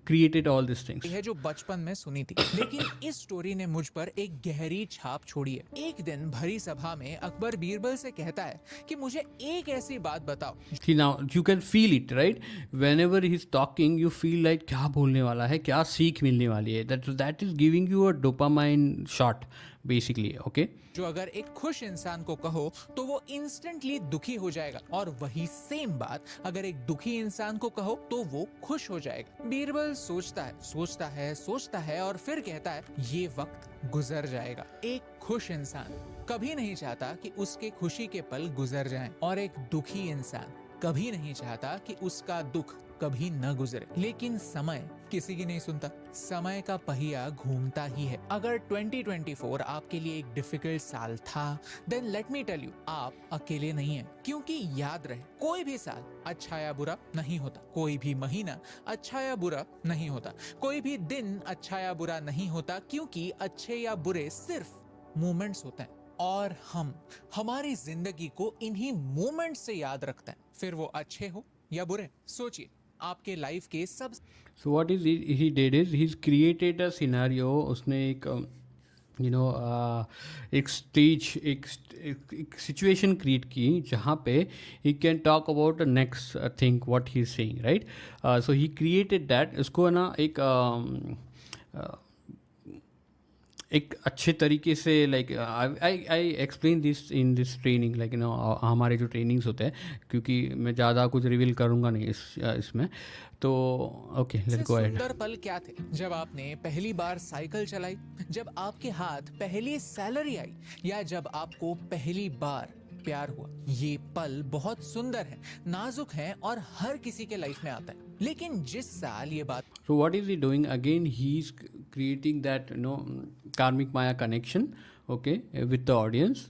created all this things. है जो बचपन में सुनी थी, लेकिन इस स्टोरी ने मुझ पर एक गहरी छाप छोड़ी है। एक दिन भरी सभा में अकबर बीरबल से कहता है कि मुझे एक ऐसी बात बताओ। Now you can feel it, right? Whenever he's talking, you feel like क्या बोलने वाला है, क्या सीख मिलने वाली है, that is giving you a dopamine shot basically, okay? जो अगर एक खुश इंसान को कहो तो वो इंस्टेंटली दुखी हो जाएगा, और वही सेम बात अगर एक दुखी इंसान को कहो तो वो खुश हो जाएगा। बीरबल सोचता है और फिर कहता है ये वक्त गुजर जाएगा। एक खुश इंसान कभी नहीं चाहता कि उसके खुशी के पल गुजर जाएं, और एक दुखी इंसान कभी नहीं चाहता कि उसका दुख कभी न गुजरे। लेकिन समय किसी की नहीं सुनता, समय का पहिया घूमता ही है। अगर 2024 आपके लिए एक डिफिकल्ट साल था, then let me tell you, आप अकेले नहीं हैं। क्योंकि याद रहे, कोई भी साल अच्छा या बुरा नहीं होता, कोई भी महीना अच्छा या बुरा नहीं होता, कोई भी दिन अच्छा या बुरा नहीं होता, क्योंकि अच्छे या बुरे सिर्फ मोमेंट्स होते हैं, और हम हमारी जिंदगी को इन्हीं मोमेंट्स से याद रखते हैं, फिर वो अच्छे हो या बुरे। सोचिए आपके लाइफ के सब। So what is he did is he's created a scenario, उसने एक एक स्टेज, एक सिचुएशन क्रिएट की जहाँ पे he can talk about the next thing what he is saying, right. So he created that, उसको ना एक अच्छे तरीके से like I explain this in this training like हमारे जो ट्रेनिंग्स होते हैं, क्योंकि मैं ज़्यादा कुछ रिवील करूँगा नहीं इसमें, तो ओके लेट्स गो अहेड। सुंदर पल क्या थे? जब आपने पहली बार साइकिल चलाई, जब आपके हाथ पहली सैलरी आई, या जब आपको पहली बार प्यार हुआ। ये पल बहुत सुंदर है, नाजुक है और हर किसी के लाइफ में आता है। लेकिन जिस साल ये बात So what is he doing? Again, he's creating that karmic Maya connection, okay, with the audience,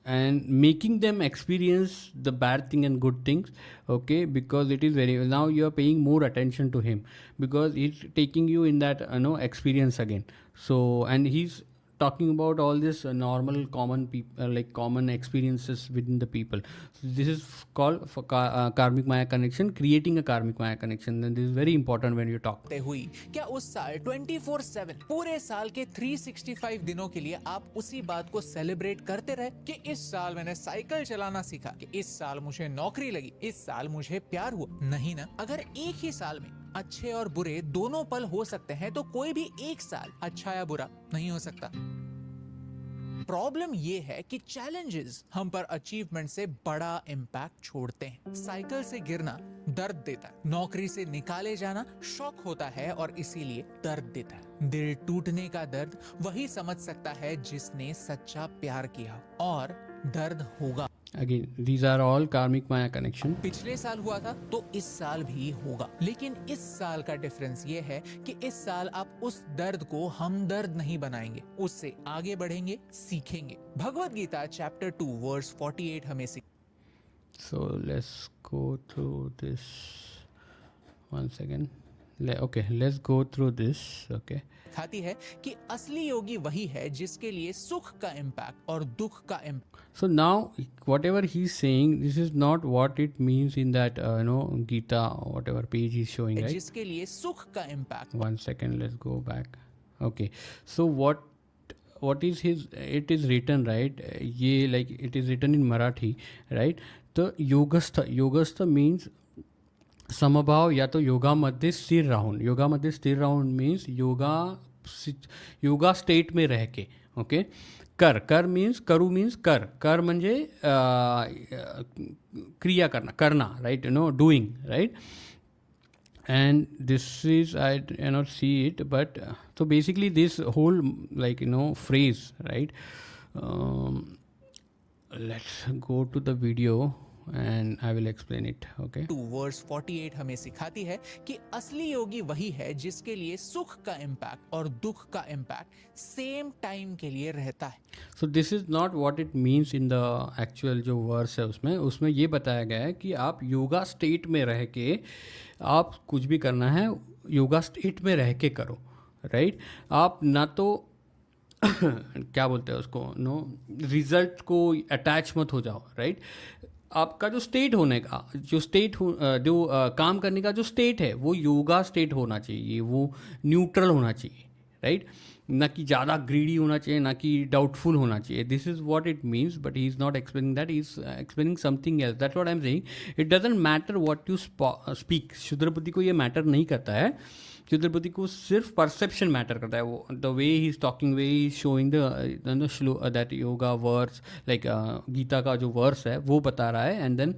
and making them experience the bad thing and good things, okay, because it is very now you are paying more attention to him because he's taking you in that experience again. So and he's talking about all this normal common people like common experiences within the people. So this is called for karmic Maya connection, creating a karmic Maya connection, and this is very important when you talk. तय हुई, क्या उस साल 24/7 पूरे साल के 365 दिनों के लिए आप उसी बात को सेलिब्रेट करते रहे कि इस साल मैंने साइकिल चलाना सीखा, कि इस साल मुझे नौकरी लगी, इस साल मुझे प्यार हुआ? नहीं ना। अगर एक ही साल में अच्छे और बुरे दोनों पल हो सकते हैं, तो कोई भी एक साल अच्छा या बुरा नहीं हो सकता। प्रॉब्लम ये है कि चैलेंजेस हम पर अचीवमेंट से बड़ा इम्पैक्ट छोड़ते हैं। साइकिल से गिरना दर्द देता है, नौकरी से निकाले जाना शॉक होता है और इसीलिए दर्द देता है। दिल टूटने का दर्द वही समझ सकता है जिसने सच्चा प्यार किया, और दर्द होगा। Again, these are all karmic Maya connection. पिछले साल हुआ था तो इस साल भी होगा, लेकिन इस साल का डिफरेंस ये है कि इस साल आप उस दर्द को हमदर्द नहीं बनाएंगे, उससे आगे बढ़ेंगे, सीखेंगे। भगवत गीता चैप्टर 2 वर्स 48 हमें So let's go through this. One second. Okay, let's go through this. Okay. सिखाती है कि असली योगी वही है जिसके लिए सुख का इम्पैक्ट और दुख का impact. So now, whatever he's saying, this is not what it means in that Gita, whatever page he's showing, right? जिसके लिए सुख का impact. One second, let's go back. Okay, so what is his? It is written, right? ये like it is written in Marathi, right? तो योगस्थ means समभाव या तो योगामध्ये स्थिर राहून. योगामध्ये स्थिर राहून मीन्स योगा स्टेट में रह के. ओके. कर मीन्स मीन्स कर म्हणजे क्रिया करना right, doing right. And this is, I cannot see it, but so basically this whole phrase, right? Let's go to the video and I will explain it. Okay. 2 verse 48 हमें सिखाती है कि असली योगी वही है जिसके लिए सुख का इम्पैक्ट और दुख का इम्पैक्ट सेम टाइम के लिए रहता है. So this is not what it means in the actual जो वर्स है उसमें ये बताया गया है कि आप योगा स्टेट में रह के आप कुछ भी करना है, योगा स्टेट में रह के करो, राइट. आप ना तो क्या बोलते हैं उसको, रिजल्ट को अटैच मत हो जाओ, राइट. आपका जो स्टेट होने का जो काम करने का जो स्टेट है वो योगा स्टेट होना चाहिए, वो न्यूट्रल होना चाहिए, राइट. ना कि ज़्यादा ग्रीडी होना चाहिए, ना कि डाउटफुल होना चाहिए. This is what it means, but he is not explaining that, he is explaining something else. That's what I am saying. It doesn't matter what you speak. शूद्र बुद्धि को ये मैटर नहीं करता है. शूद्र बुद्धि को सिर्फ परसेप्शन मैटर करता है. वो the way he is talking, way he is showing that yoga words like Gita का जो वर्स है वो बता रहा है, and then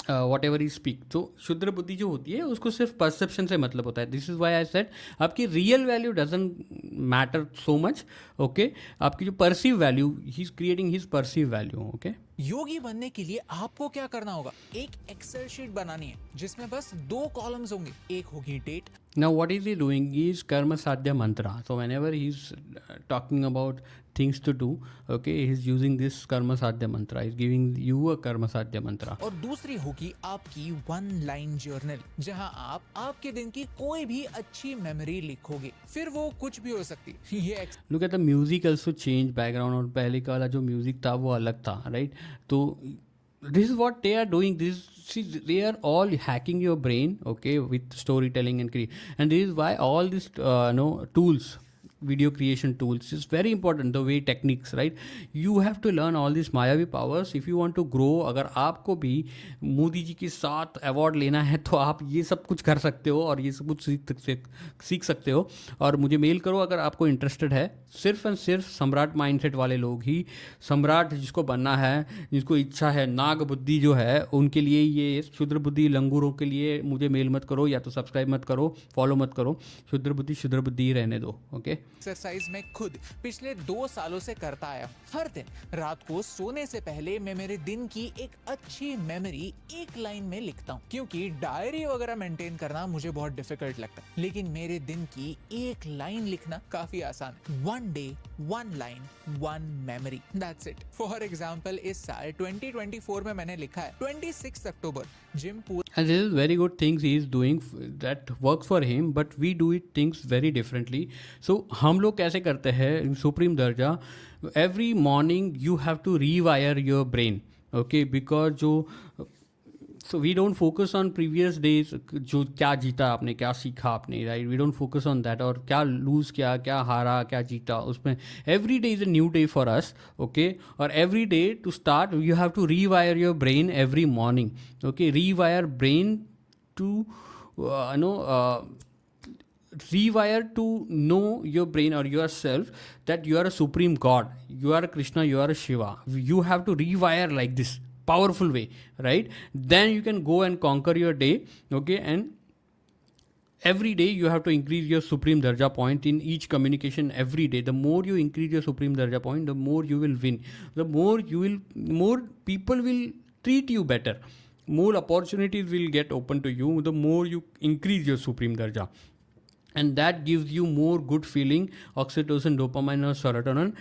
whatever he speak. तो शुद्र बुद्धि जो होती है उसको सिर्फ परसेप्शन से मतलब होता है. This is why I said आपकी real value doesn't matter so much. Okay. आपकी जो perceive value, he is creating his perceive value. Okay. योगी बनने के लिए आपको क्या करना होगा? एक एक्सेल शीट बनानी है जिसमें बस 2 कॉलम्स होंगे. एक होगी date. Now what is he doing? He is karma sadhya mantra. So whenever he is talking about things to do, okay, he is using this karma sadhya mantra. He is giving you a karma sadhya mantra. और दूसरी होगी आपकी 1 line journal, जहां आप आपके दिन की कोई भी अच्छी मेमोरी लिखोगे. फिर वो कुछ भी हो सकती है. ये Look at the music also change background. और पहले का वाला जो म्यूजिक था वो अलग था, राइट. तो this is what they are doing. They are all hacking your brain, okay, with storytelling and this is why all these tools video creation tools. It's very important, the way techniques, right? You have to learn all these मायावी powers if you want to grow. अगर आपको भी मोदी जी के साथ award लेना है तो आप ये सब कुछ कर सकते हो और ये सब कुछ सीख सकते हो. और मुझे मेल करो अगर आपको इंटरेस्टेड है. सिर्फ एंड सिर्फ सम्राट माइंडसेट वाले लोग ही, सम्राट जिसको बनना है, जिसको इच्छा है, नाग बुद्धि जो है उनके लिए ये, शुद्र बुद्धि लंगूरों के लिए मुझे मेल मत करो, या तो सब्सक्राइब मत करो, फॉलो मत करो. शुद्र बुद्धि ही रहने दो. ओके. एक्सरसाइज मैं खुद पिछले 2 सालों से करता आया. हर दिन रात को सोने से पहले मैं मेरे दिन की एक अच्छी मेमोरी एक लाइन में लिखता हूँ, क्योंकि डायरी वगैरह मेंटेन करना मुझे बहुत डिफिकल्ट लगता है, लेकिन मेरे दिन की एक लाइन लिखना काफी आसान है. 1 day 1 line 1 memory, that's it. For example इस साल 2024 में मैंने लिखा है 26 अक्टूबर जिम पूरा. And this is very good things he is doing that works for him, but we do it things very differently. So हम लोग कैसे करते हैं सुप्रीम दर्जा, every morning you have to rewire your brain, okay? Because जो so we don't focus on previous days, जो क्या जीता आपने, क्या सीखा आपने, right? We don't focus on that, और क्या lose किया, क्या हारा, क्या जीता, उसमें every day is a new day for us, okay? और every day to start you have to rewire your brain every morning, okay? Rewire brain to rewire to know your brain or yourself that you are a supreme god, you are a Krishna, you are a Shiva. You have to rewire like this powerful way, right? Then you can go and conquer your day, okay? And every day you have to increase your supreme darja point in each communication. Every day, the more you increase your supreme darja point, the more you will win, the more people will treat you better, more opportunities will get open to you, the more you increase your supreme darja. And that gives you more good feeling, oxytocin, dopamine और serotonin,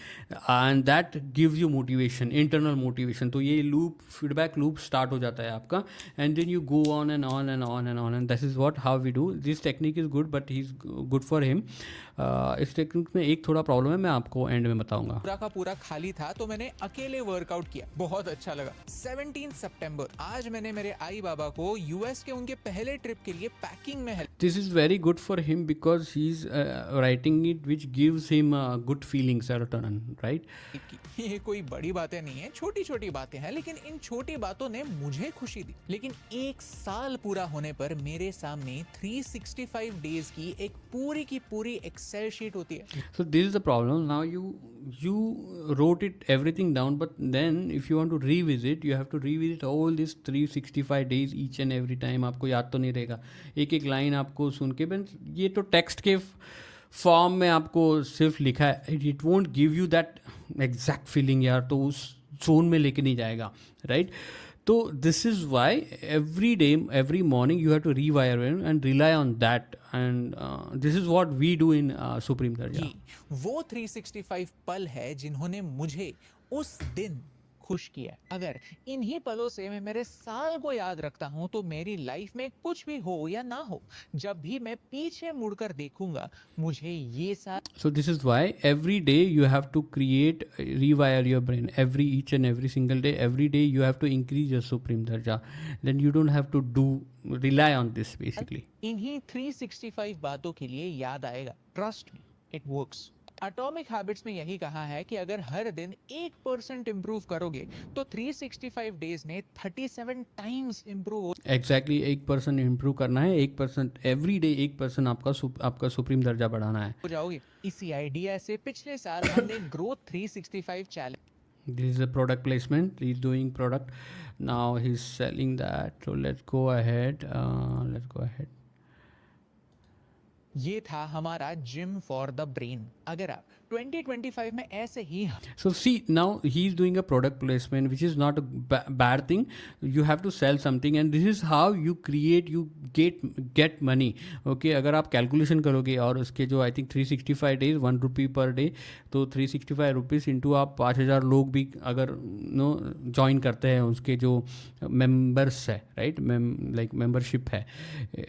and that gives you motivation, internal motivation. तो ये loop, feedback loop start हो जाता है आपका, and then you go on and on and on and on, and this is how we do. This technique is good, but he's good for him. इस technique में एक थोड़ा problem है, मैं आपको एंड में बताऊंगा. पूरा का पूरा खाली था तो मैंने अकेले वर्कआउट किया, बहुत अच्छा लगा. 17 सितंबर आज मैंने मेरे आई बाबा को यूएस के उनके पहले ट्रिप के लिए पैकिंग में help. This is very good for him because he's writing it, which gives him good feeling, serotonin, right? ये कोई बड़ी बातें नहीं है, छोटी छोटी बातें हैं, लेकिन इन छोटी बातों ने मुझे खुशी दी. लेकिन 1 साल पूरा होने पर मेरे सामने 365 डेज की एक पूरी की पूरी एक्सेल शीट होती है. So this is the problem. Now you wrote it everything down, but then if you want to revisit, you have to revisit all these 365 days each and every time. आपको याद तो नहीं रहेगा, एक एक line आपको सुन के. ये तो टेक्स्ट के फॉर्म में आपको सिर्फ लिखा है, it won't give you that exact feeling यार, तो उस जोन में लेके नहीं जाएगा, राइट? तो this is why every day every morning you have to rewire and rely on that, and this is what we do in supreme दर्जा. वो 365 पल है जिन्होंने मुझे उस दिन खुश किया. अगर इन्हीं पलों से मैं मेरे साल को याद रखता हूं तो मेरी लाइफ में कुछ भी हो या ना हो, जब भी मैं पीछे मुड़कर देखूंगा मुझे ये साल. So this is why every day you have to create, rewire your brain each and every single day. Every day you have to increase your supreme darja. Then you don't have to rely on this basically. इन्हीं 365 बातों के लिए याद आएगा. Trust me, it works. Atomic habits में यही कहा है कि अगर हर दिन 1% इंप्रूव करोगे तो 365 डेज में 37 टाइम्स इंप्रूव. एग्जैक्टली 1% इंप्रूव करना है, 1% एवरी डे, 1% आपका सुप्रीम दर्जा बढ़ाना है. हो जाओगे. इसी आइडिया से पिछले साल हमने growth 365 challenge. This is a product placement. He's doing product. Now he's selling that. So let's go ahead. ये था हमारा जिम फॉर द ब्रेन. अगर आप 2025 में ऐसे ही. So see, now he's doing a product placement, which is not a bad thing. You have to sell something, and this is how you get money. Okay, अगर आप calculation करोगे और उसके जो I think 365 days, 1 rupee per day, तो 365 rupees into आप 5000 लोग भी अगर ज्वाइन करते हैं, उसके जो मेंबर्स है, राइट, लाइक मेंबरशिप है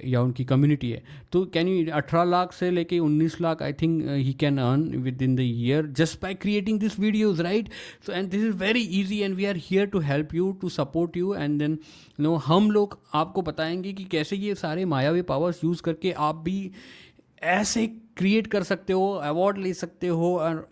या उनकी कम्युनिटी है, तो कैन यू 18 लाख से लेके 19 lakh I think he can earn with in the year just by creating these videos, right? So and this is very easy and we are here to help you, to support you, and then हम लोग आपको बताएंगे कि कैसे ये सारे मायावी powers use करके आप भी ऐसे क्रिएट कर सकते हो, अवार्ड ले सकते हो और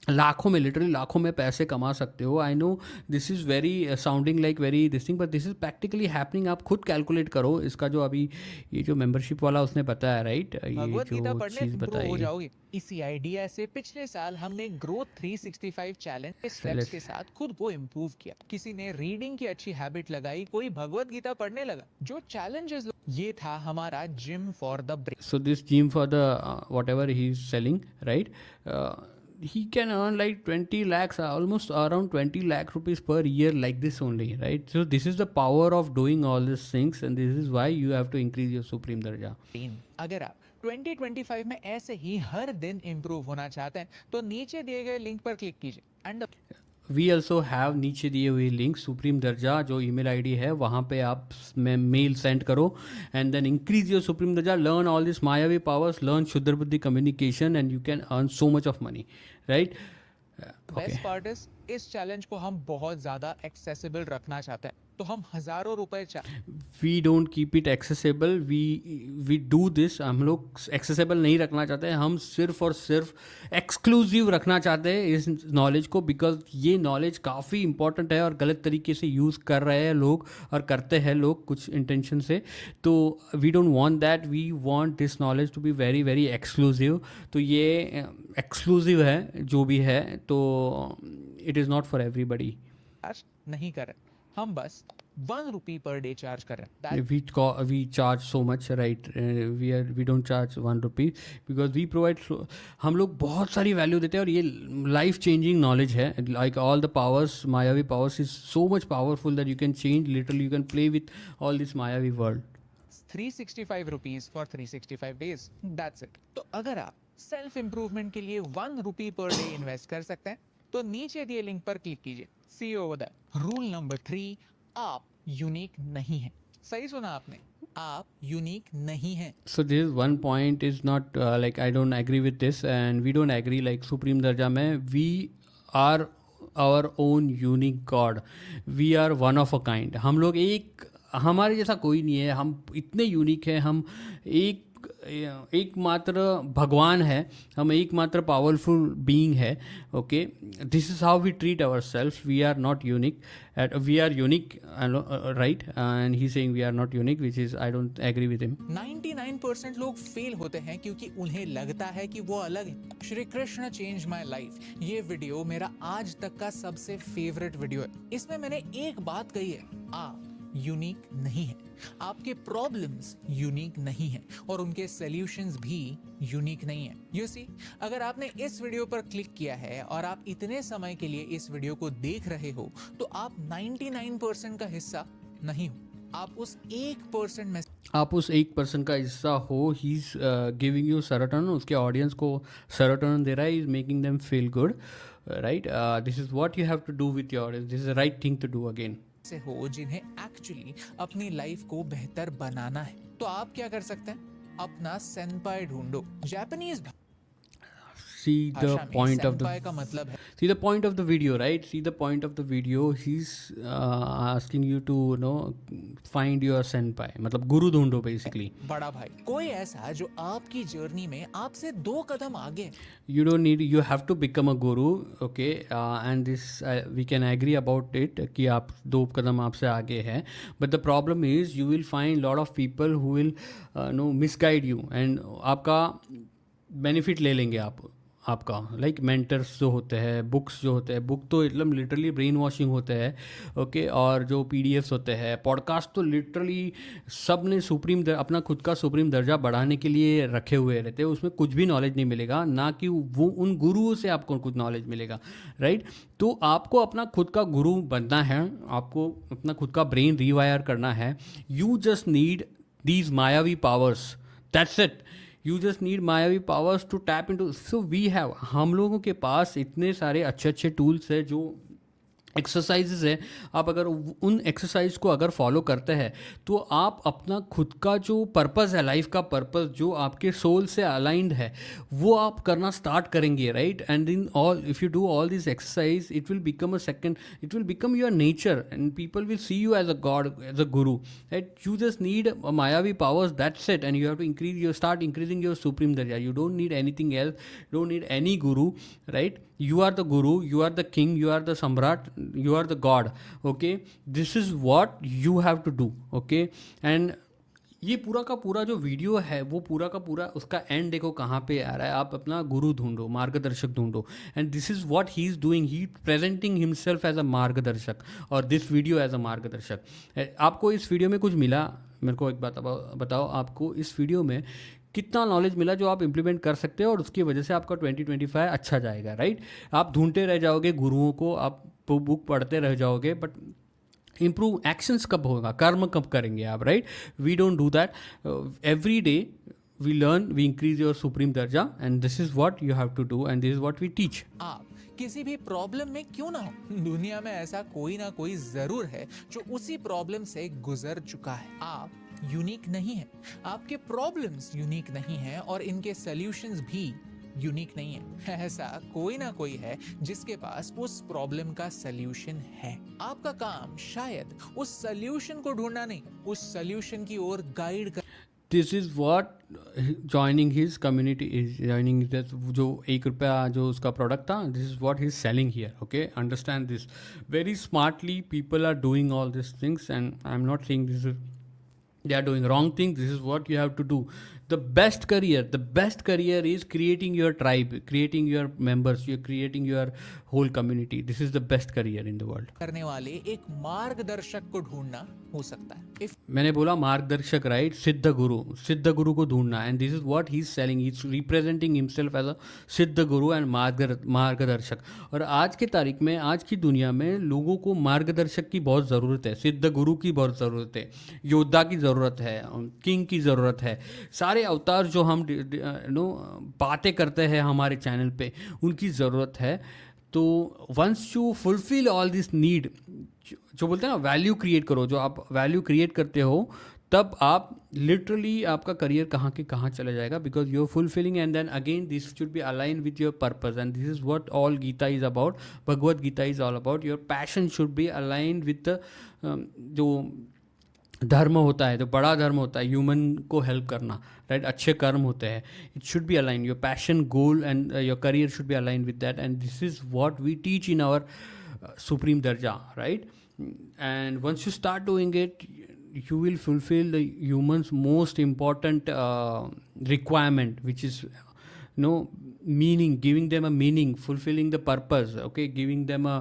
लाखों में, लिटरली लाखों में पैसे कमा सकते हो. I know this is very sounding like very this thing, but this is practically happening. आप खुद कैलकुलेट करो इसका. जो अभी ये जो मेंबरशिप वाला उसने बताया, राइट, ये भगवत गीता जो पढ़ने चीज़ प्रो हो बताई. जाओगे. इसी आइडिया से पिछले साल हमने ग्रोथ 365 चैलेंज के स्टेप्स के साथ खुद को इम्प्रूव किया. किसी ने रीडिंग की अच्छी हैबिट लगाई, कोई भगवत गीता पढ़ने लगा. जो चैलेंजेस, ये था हमारा gym for the brain. So this gym for the whatever he's selling, right? He can earn like 20 lakhs, almost around 20 lakh rupees per year like this only, right? So this is the power of doing all these things, and this is why you have to increase your supreme darja. अगर आप 2025 में ऐसे ही हर दिन improve होना चाहते हैं तो नीचे दिए गए लिंक पर क्लिक कीजिए. एंड वी ऑल्सो हैव नीचे दिए हुए लिंक सुप्रीम दर्जा जो ईमेल आईडी है, वहाँ पे आप मेल सेंड करो and then increase your supreme दर्जा, लर्न ऑल दिस मायावी पावर्स, लर्न शुद्र बुद्धि communication and you can earn so much of money, right. Best part is इस चैलेंज को हम बहुत ज्यादा एक्सेसिबल रखना चाहते हैं, तो हम हजारों रुपए we don't keep it accessible, we do this. हम लोग एक्सेसिबल नहीं रखना चाहते, हम सिर्फ और सिर्फ एक्सक्लूसिव रखना चाहते हैं इस नॉलेज को, बिकॉज ये नॉलेज काफ़ी इंपॉर्टेंट है और गलत तरीके से यूज़ कर रहे हैं लोग और करते हैं लोग कुछ इंटेंशन से. तो we don't want that, we want this knowledge to be very very exclusive. तो ये एक्सक्लूसिव है जो भी है, तो it is not for everybody. Charge नहीं कर रहे, हम बस 1 रुपी पर डे चार्ज कर रहे हैं. We charge so much, right? We don't charge 1 rupee because we provide हम लोग बहुत सारी वैल्यू देते हैं और ये लाइफ चेंजिंग नॉलेज है. Like all the powers, mayavi powers is so much powerful that you can change, literally you can play with all this mayavi world. 365 rupees for 365 days, that's it. तो अगर आप सेल्फ इंप्रूवमेंट के लिए 1 रुपी per day invest कर सकते हैं तो नीचे दिए लिंक पर क्लिक कीजिए. सी ओवर दैट. रूल नंबर 3, आप यूनिक नहीं हैं. सही सुना आपने, आप यूनिक नहीं हैं. So this one point is not like I don't agree with this and we don't agree like supreme दर्जा में we are our own unique God, we are one of a kind. हम लोग एक, हमारे जैसा कोई नहीं है, हम इतने यूनिक हैं, हम एकमात्र भगवान है, हम एकमात्र पावरफुल बीइंग है. Okay, this is how we treat our self. We are not unique, we are unique, right, and he saying we are not unique, which is I don't agree with him. 99% लोग fail होते हैं क्योंकि उन्हें लगता है कि वो अलग है. Shri Krishna change my life, ये वीडियो मेरा आज तक का सबसे फेवरेट वीडियो है. इसमें मैंने एक बात कही है, आप यूनिक नहीं है, आपके प्रॉब्लम्स यूनिक नहीं है और उनके सॉल्यूशंस भी यूनिक नहीं है. यू सी, अगर आपने इस वीडियो पर क्लिक किया है और आप इतने समय के लिए इस वीडियो को देख रहे हो तो आप 99% का हिस्सा नहीं हो. आप उस 1% में, आप उस 1% का हिस्सा हो. He is giving you serotonin, उसके ऑडियंस को सेरोटोनिन दे रहा है, is making them feel good, right. This is what you have to do with your audience. This is the right thing to do again. से हो जिन्हें actually अपनी life को बेहतर बनाना है. तो आप क्या कर सकते हैं, अपना सेंपाई ढूंढो. Japanese See the point of the, का मतलब है, see the point of the video, right? See the point of the video. He's asking you to find your senpai, मतलब गुरु ढूंढो basically. बड़ा भाई, कोई ऐसा जो आपकी जर्नी में आपसे 2 कदम आगे. You don't need, you have to become a guru, okay? And this we can agree about it कि आप 2 कदम आपसे आगे हैं. But the problem is you will find lot of people who will misguide you and आपका benefit ले लेंगे आपका like mentors जो होते हैं, बुक्स जो होते हैं, बुक तो एकदम लिटरली ब्रेन वॉशिंग होते हैं. ओके, और जो पीडीएफ्स होते हैं, पॉडकास्ट तो लिटरली सब ने अपना खुद का सुप्रीम दर्जा बढ़ाने के लिए रखे हुए रहते हैं. उसमें कुछ भी नॉलेज नहीं मिलेगा, ना कि वो उन गुरुओं से आपको कुछ नॉलेज मिलेगा, राइट. तो आपको अपना खुद का गुरु बनना है, आपको अपना खुद का ब्रेन रीवायर करना है. यू जस्ट नीड दीज मायावी powers, that's it. You just need मायावी powers to tap into. So we have, हम लोगों के पास इतने सारे अच्छे अच्छे टूल्स है जो एक्सरसाइजेज है, आप अगर उन एक्सरसाइज को अगर फॉलो करते हैं तो आप अपना खुद का जो पर्पस है, लाइफ का पर्पस जो आपके सोल से अलाइंड है, वो आप करना स्टार्ट करेंगे, right? And in all if you do all this exercise, it will become a second, it will become your nature and people will see you as a god, as a guru, right? You just need मायावी powers, that's it, and you have to increase your, start increasing your supreme दर्जा. You don't need anything else, don't need any guru, right? You are the guru, you are the king, you are the samrat, you are the god. Okay, this is what you have to do. Okay, and ये पूरा का पूरा जो video है वो पूरा का पूरा उसका एंड देखो कहाँ पे आ रहा है. आप अपना गुरु ढूंढो, मार्गदर्शक ढूंढो, and this is what he is doing, he presenting himself as a मार्गदर्शक और दिस वीडियो एज अ मार्गदर्शक. आपको इस वीडियो में कुछ मिला? मेरे को एक बात बताओ, आपको इस वीडियो में कितना नॉलेज मिला जो आप इम्प्लीमेंट कर सकते हो और उसकी वजह से आपका 2025 अच्छा जाएगा, राइट? आप ढूंढते रह जाओगे गुरुओं को, आप बुक पढ़ते रह जाओगे, बट इम्प्रूव एक्शंस कब होगा, कर्म कब करेंगे आप, right? We don't do that. Every day we learn, we increase your supreme darja, and this is what you have to do and this is what we teach. आप किसी भी प्रॉब्लम में क्यों ना हो, दुनिया में ऐसा कोई ना कोई जरूर है जो उसी प्रॉब्लम से गुजर चुका है. आप यूनिक नहीं है, आपके प्रॉब्लम्स यूनिक नहीं है और इनके सॉल्यूशंस भी यूनिक नहीं है. ऐसा कोई ना कोई है जिसके पास उस प्रॉब्लम का सॉल्यूशन है. आपका काम शायद उस सॉल्यूशन को ढूंढना नहीं, उस सॉल्यूशन की ओर गाइड कर. This is what joining his community is joining, जो ₹1 जो उसका प्रोडक्ट था, this is what he is selling here. Okay, understand this very smartly. People are doing all this things and I am not saying this is they are doing wrong things. This is what you have to do. The best career is creating your tribe, creating your members, you're creating your whole community. This is the best career in the world. करने वाले एक मार्गदर्शक को ढूंढना हो सकता है. मैंने बोला मार्गदर्शक, राइट? सिद्ध गुरु को ढूंढना, and this is what he is selling. He is representing himself as a सिद्ध गुरु एंड मार्गदर्शक. और आज की तारीख में, आज की दुनिया में लोगों को मार्गदर्शक की बहुत ज़रूरत है, सिद्ध गुरु की बहुत ज़रूरत है, योद्धा की ज़रूरत है, किंग की ज़रूरत है. सारे अवतार जो हम बातें करते हैं हमारे चैनल पे, उनकी ज़रूरत है. तो once you fulfil all this need, जो बोलते हैं ना वैल्यू क्रिएट करो, जो आप वैल्यू क्रिएट करते हो, तब आप लिटरली आपका करियर कहाँ के कहाँ चला जाएगा, because you are fulfilling. And then again this should be align with your purpose, and this is what all Gita is about, Bhagavad Gita is all about. Your passion should be aligned with जो धर्म होता है, जो बड़ा धर्म होता है, ह्यूमन को हेल्प करना, राइट? अच्छे कर्म होते हैं. It should be align, your passion, goal and your career should be align with that, and this is what we teach in our supreme darja, right? And once you start doing it, you will fulfill the human's most important requirement, which is meaning, giving them a meaning, fulfilling the purpose, okay, giving them a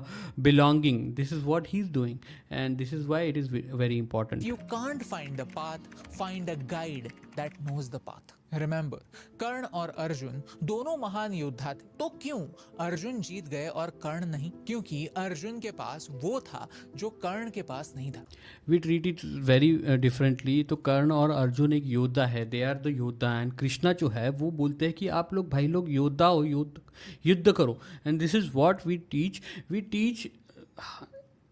belonging. This is what he's doing, and this is why it is very important. You can't find the path, find a guide that knows the path. Remember, कर्ण और अर्जुन दोनों महान योद्धा थे. तो क्यों अर्जुन जीत गए और कर्ण नहीं? क्योंकि अर्जुन के पास वो था जो कर्ण के पास नहीं था. We treat it very differently. तो कर्ण और अर्जुन एक योद्धा है, दे आर द योद्धा, एंड कृष्णा जो है वो बोलते हैं कि आप लोग भाई लोग योद्धा हो, युद्ध करो. And this is what we teach.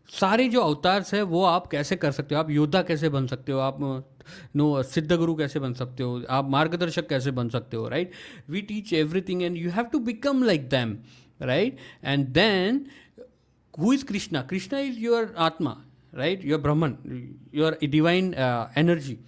सारे जो अवतार्स है वो आप कैसे कर सकते हो, आप योद्धा कैसे बन सकते हो, आप सिद्ध गुरु कैसे बन सकते हो, आप मार्गदर्शक कैसे बन सकते हो, right? We teach everything and you have to become like them, right? And then who is Krishna? Krishna is your atma, right? Your Brahman, your divine energy,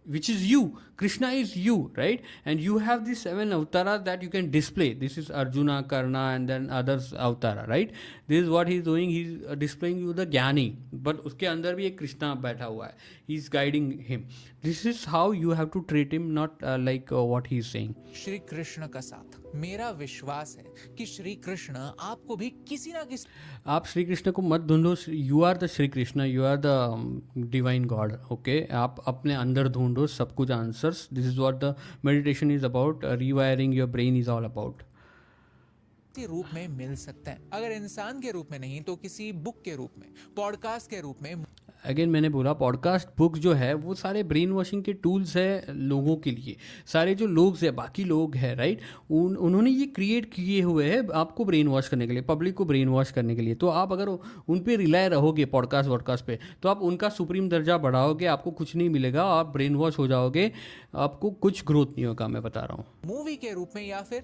which is you. Krishna is you, right? And you have these 7 avatars that you can display. This is Arjuna, Karna, and then others avatara, right? This is what he's doing. He's displaying you the ज्ञानी, but उसके अंदर भी एक कृष्णा बैठा हुआ है. He's guiding him. This is how you have to treat him, not like what he's saying. Shri Krishna का साथ. मेरा विश्वास है कि श्री कृष्ण आपको भी किसी ना किसी. आप श्री कृष्ण को मत ढूंढो. You are the Shri Krishna, you are the divine god. Okay, आप अपने अंदर ढूंढो सब कुछ answers. This is what the meditation is about. Rewiring your brain is all about. किसी रूप में मिल सकते हैं. अगर इंसान के रूप में नहीं तो किसी बुक के रूप में, पॉडकास्ट के रूप में. अगेन मैंने बोला पॉडकास्ट बुक जो है वो सारे ब्रेन वॉशिंग के टूल्स है लोगों के लिए। सारे जो लोग हैं, बाकी लोग हैं, राइट, उन्होंने ये क्रिएट किए हुए हैं आपको ब्रेन वॉश करने के लिए, पब्लिक को ब्रेन वॉश करने के लिए। तो आप अगर उन पे रिलाय रहोगे पॉडकास्ट वॉडकास्ट पे, तो आप उनका सुप्रीम दर्जा बढ़ाओगे, आपको कुछ नहीं मिलेगा, आप ब्रेन वॉश हो जाओगे, आपको कुछ ग्रोथ नहीं होगा, मैं बता रहा हूँ। मूवी के रूप में या फिर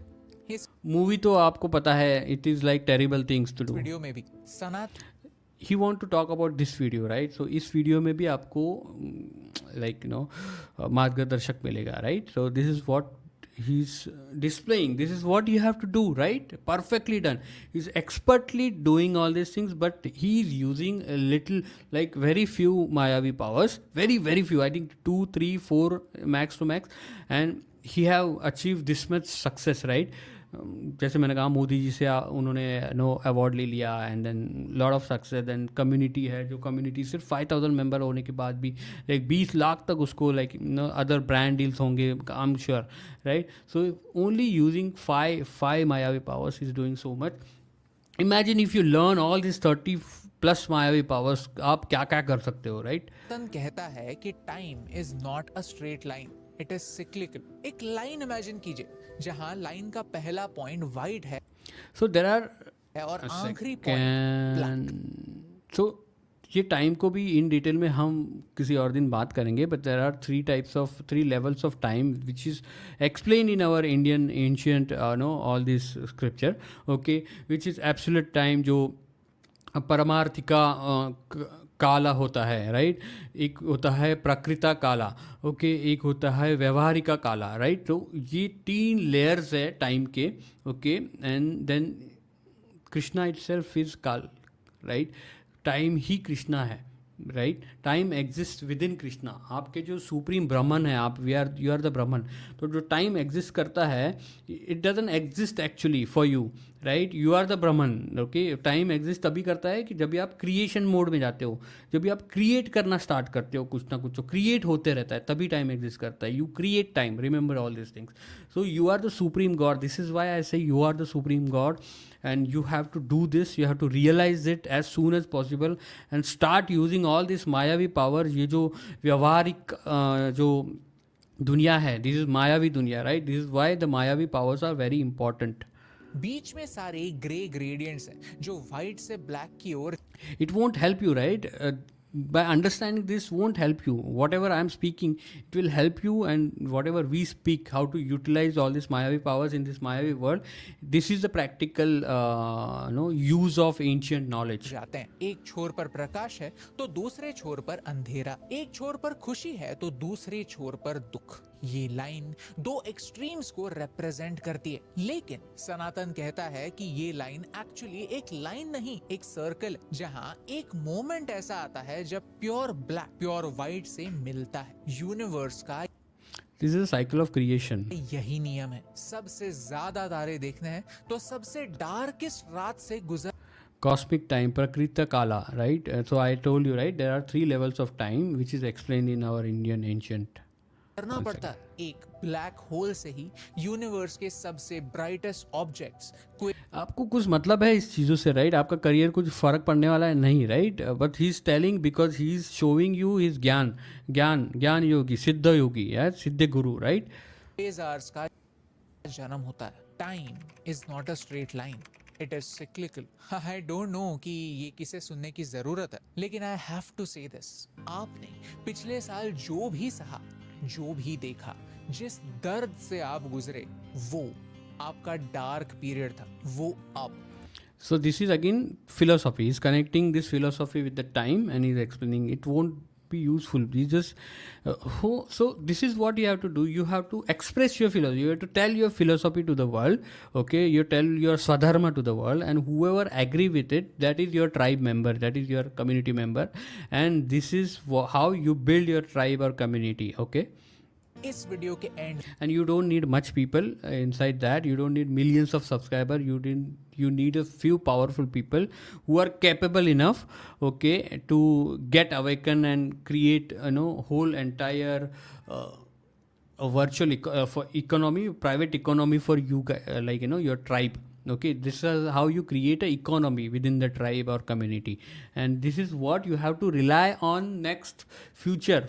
इस मूवी तो आपको पता है, it is like terrible things to do. Video में भी Sanatan he want to talk about this video, right. So इस वीडियो में भी आपको लाइक मार्गदर्शक मिलेगा, right. So this is what he is displaying, this is what you have to do, right? Perfectly done. He's expertly doing all these things, but he is using a little, like very few mayavi powers, very few, I think 2 3 4 max to max, and he have achieved this much success, right? जैसे मैंने कहा मोदी जी से उन्होंने award ले लिया, and then lot of success. Then community है, जो community सिर्फ 5000 मेंबर होने के बाद भी लाइक 20 लाख तक उसको लाइक अदर ब्रांड डील्स होंगे, I am sure, right. So only using five mayavi powers is doing so much. Imagine if you learn all this 30+ mayavi powers, आप क्या क्या कर सकते हो, राइट। कहता है कि time is not a straight line, it is cyclical. एक लाइन इमेजिन कीजिए जहां लाइन का पहला पॉइंट वाइड है, सो देर आर और आखिरी पॉइंट। सो ये टाइम को भी इन डिटेल में हम किसी और दिन बात करेंगे, but there are 3 levels of time which is explain in our Indian ancient all this scripture, okay, which is absolute time, जो परमार्थिका काला होता है, राइट। एक होता है प्रकृता काला, ओके, एक होता है व्यवहारिका काला, राइट। तो ये 3 लेयर्स है टाइम के, okay, and then Krishna itself is kaal, right. Time ही कृष्णा है, right. Time exist within Krishna, आपके जो सुप्रीम ब्रह्मन है, आप यू आर द ब्रह्मन। तो जो टाइम एग्जिस्ट करता है, it doesn't exist actually for you, right. You are the Brahman, okay. Time exist तभी करता है कि जब भी आप क्रिएशन मोड में जाते हो, जब भी आप क्रिएट करना स्टार्ट करते हो, कुछ ना कुछ जो क्रिएट होते रहता है, तभी टाइम एग्जिस्ट करता है। You create time, remember all this things. So you are the supreme god, this is why I say you are the supreme god, and you have to do this, you have to realize it as soon as possible and start using all this mayavi powers। ये जो व्यवहारिक जो दुनिया है, this is मायावी दुनिया, right. This is why the मायावी powers are very important. बीच में सारे ग्रे ग्रेडियंट्स हैं जो व्हाइट से ब्लैक की ओर। It won't help you, right? By understanding this won't help you. Whatever I am speaking, it will help you, and whatever we speak, how to utilize all these Mayavi powers in this Mayavi world, this is the practical use of ancient knowledge. जाते हैं, एक छोर पर प्रकाश है तो दूसरे छोर पर अंधेरा, एक छोर पर खुशी है तो दूसरे छोर पर दुख। ये लाइन 2 एक्सट्रीम्स को रिप्रेजेंट करती है, लेकिन सनातन कहता है कि ये लाइन एक्चुअली एक लाइन नहीं, एक सर्कल, जहां एक मोमेंट ऐसा आता है जब प्योर ब्लैक प्योर व्हाइट से मिलता है। यूनिवर्स का This is a cycle of creation. यही नियम है। सबसे ज्यादा तारे देखने हैं तो सबसे डार्केस्ट रात से गुजर Cosmic time, Prakrita Kala, right? So I told you, right? There are 3 levels of time, which is explained in our Indian ancient. करना पड़ता। एक ब्लैक होल से ही यूनिवर्स के सबसे ब्राइटेस्ट ऑब्जेक्ट्स को। आपको कुछ मतलब है इस चीज़ों से, राइट। आपका करियर कुछ फर्क पड़ने वाला है नहीं, right. But he is telling because he is showing you his ज्ञान योगी, सिद्ध योगी, सिद्ध गुरु, राइट। फेजार्स का जन्म होता है। Time is not a straight line, it is cyclical. I don't know कि ये किसे सुनने की जरूरत है, लेकिन आई हैव टू से दिस। आपने पिछले साल जो भी सहा, जो भी देखा, जिस दर्द से आप गुजरे, वो आपका डार्क पीरियड था, वो अब। So this is again philosophy. He's connecting this philosophy with the time, and he's explaining it won't be useful. He just so this is what you have to do. You have to express your philosophy. You have to tell your philosophy to the world. Okay, you tell your swadharma to the world, and whoever agree with it, that is your tribe member, that is your community member, and this is how you build your tribe or community. Okay. इस video के and, and you don't need much people inside that. You don't need millions of subscribers. You need a few powerful people who are capable enough, okay, to get awakened and create whole entire a virtual for economy, private economy for you, like your tribe, Okay, this is how you create a economy within the tribe or community, and this is what you have to rely on. Next, future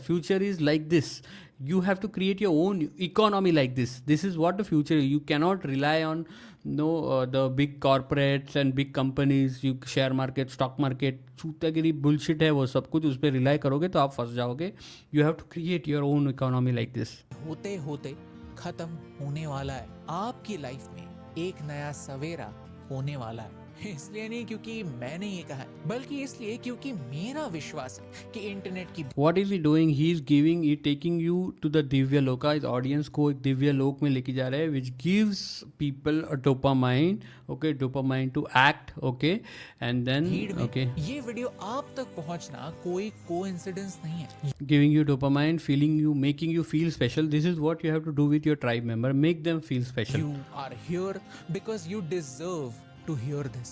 is like this. You have to create your own economy like this is what the future. You cannot rely on the big corporates and big companies. You share market, stock market, चूतागिरी bullshit है वो सब कुछ. उस पर rely करोगे तो आप फंस जाओगे. You have to create your own economy like this. होते होते खत्म होने वाला है. आपकी लाइफ में एक नया सवेरा होने वाला है. इसलिए नहीं क्योंकि मैंने ये कहा है, बल्कि इसलिए क्योंकि मेरा विश्वास है कि इंटरनेट की What is he doing? He is giving, he taking you to the Divya लोका. इस ऑडियंस को एक दिव्य लोक में लेके जा रहे हैं, which gives people a dopamine, okay, dopamine to act, okay, and then भीड़ में okay, ये वीडियो आप तक पहुंचना कोई कोइंसिडेंस नहीं है. giving you dopamine, feeling you, making you feel special. This is what you have to do with your tribe member. Make them feel special. You are here because you deserve to hear this.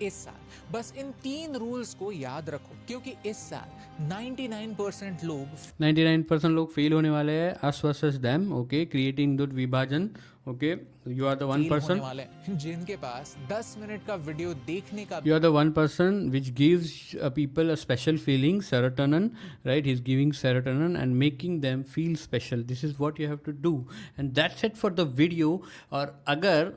इस साल बस इन 3 rules को याद रखो, क्योंकि इस साल 99% लोग 99% लोग फेल होने वाले हैं. us versus them, okay, creating that विभाजन. Okay, you are the one fail होने person. वाले हैं जिनके पास 10 मिनट का वीडियो देखने का You are the one person which gives people a special feeling, serotonin, right? He's giving serotonin and making them feel special. This is what you have to do. And that's it for the video. और अगर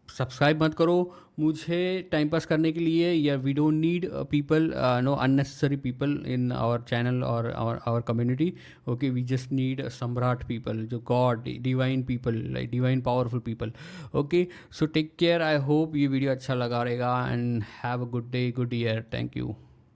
subscribe मत करो मुझे time pass करने के लिए, या we don't need people, no unnecessary people in our channel और our community. Okay, we just need samrat people, जो god, divine people, like divine powerful people. Okay, so take care. I hope ये video अच्छा लगा रहेगा, and have a good day, good year. Thank you.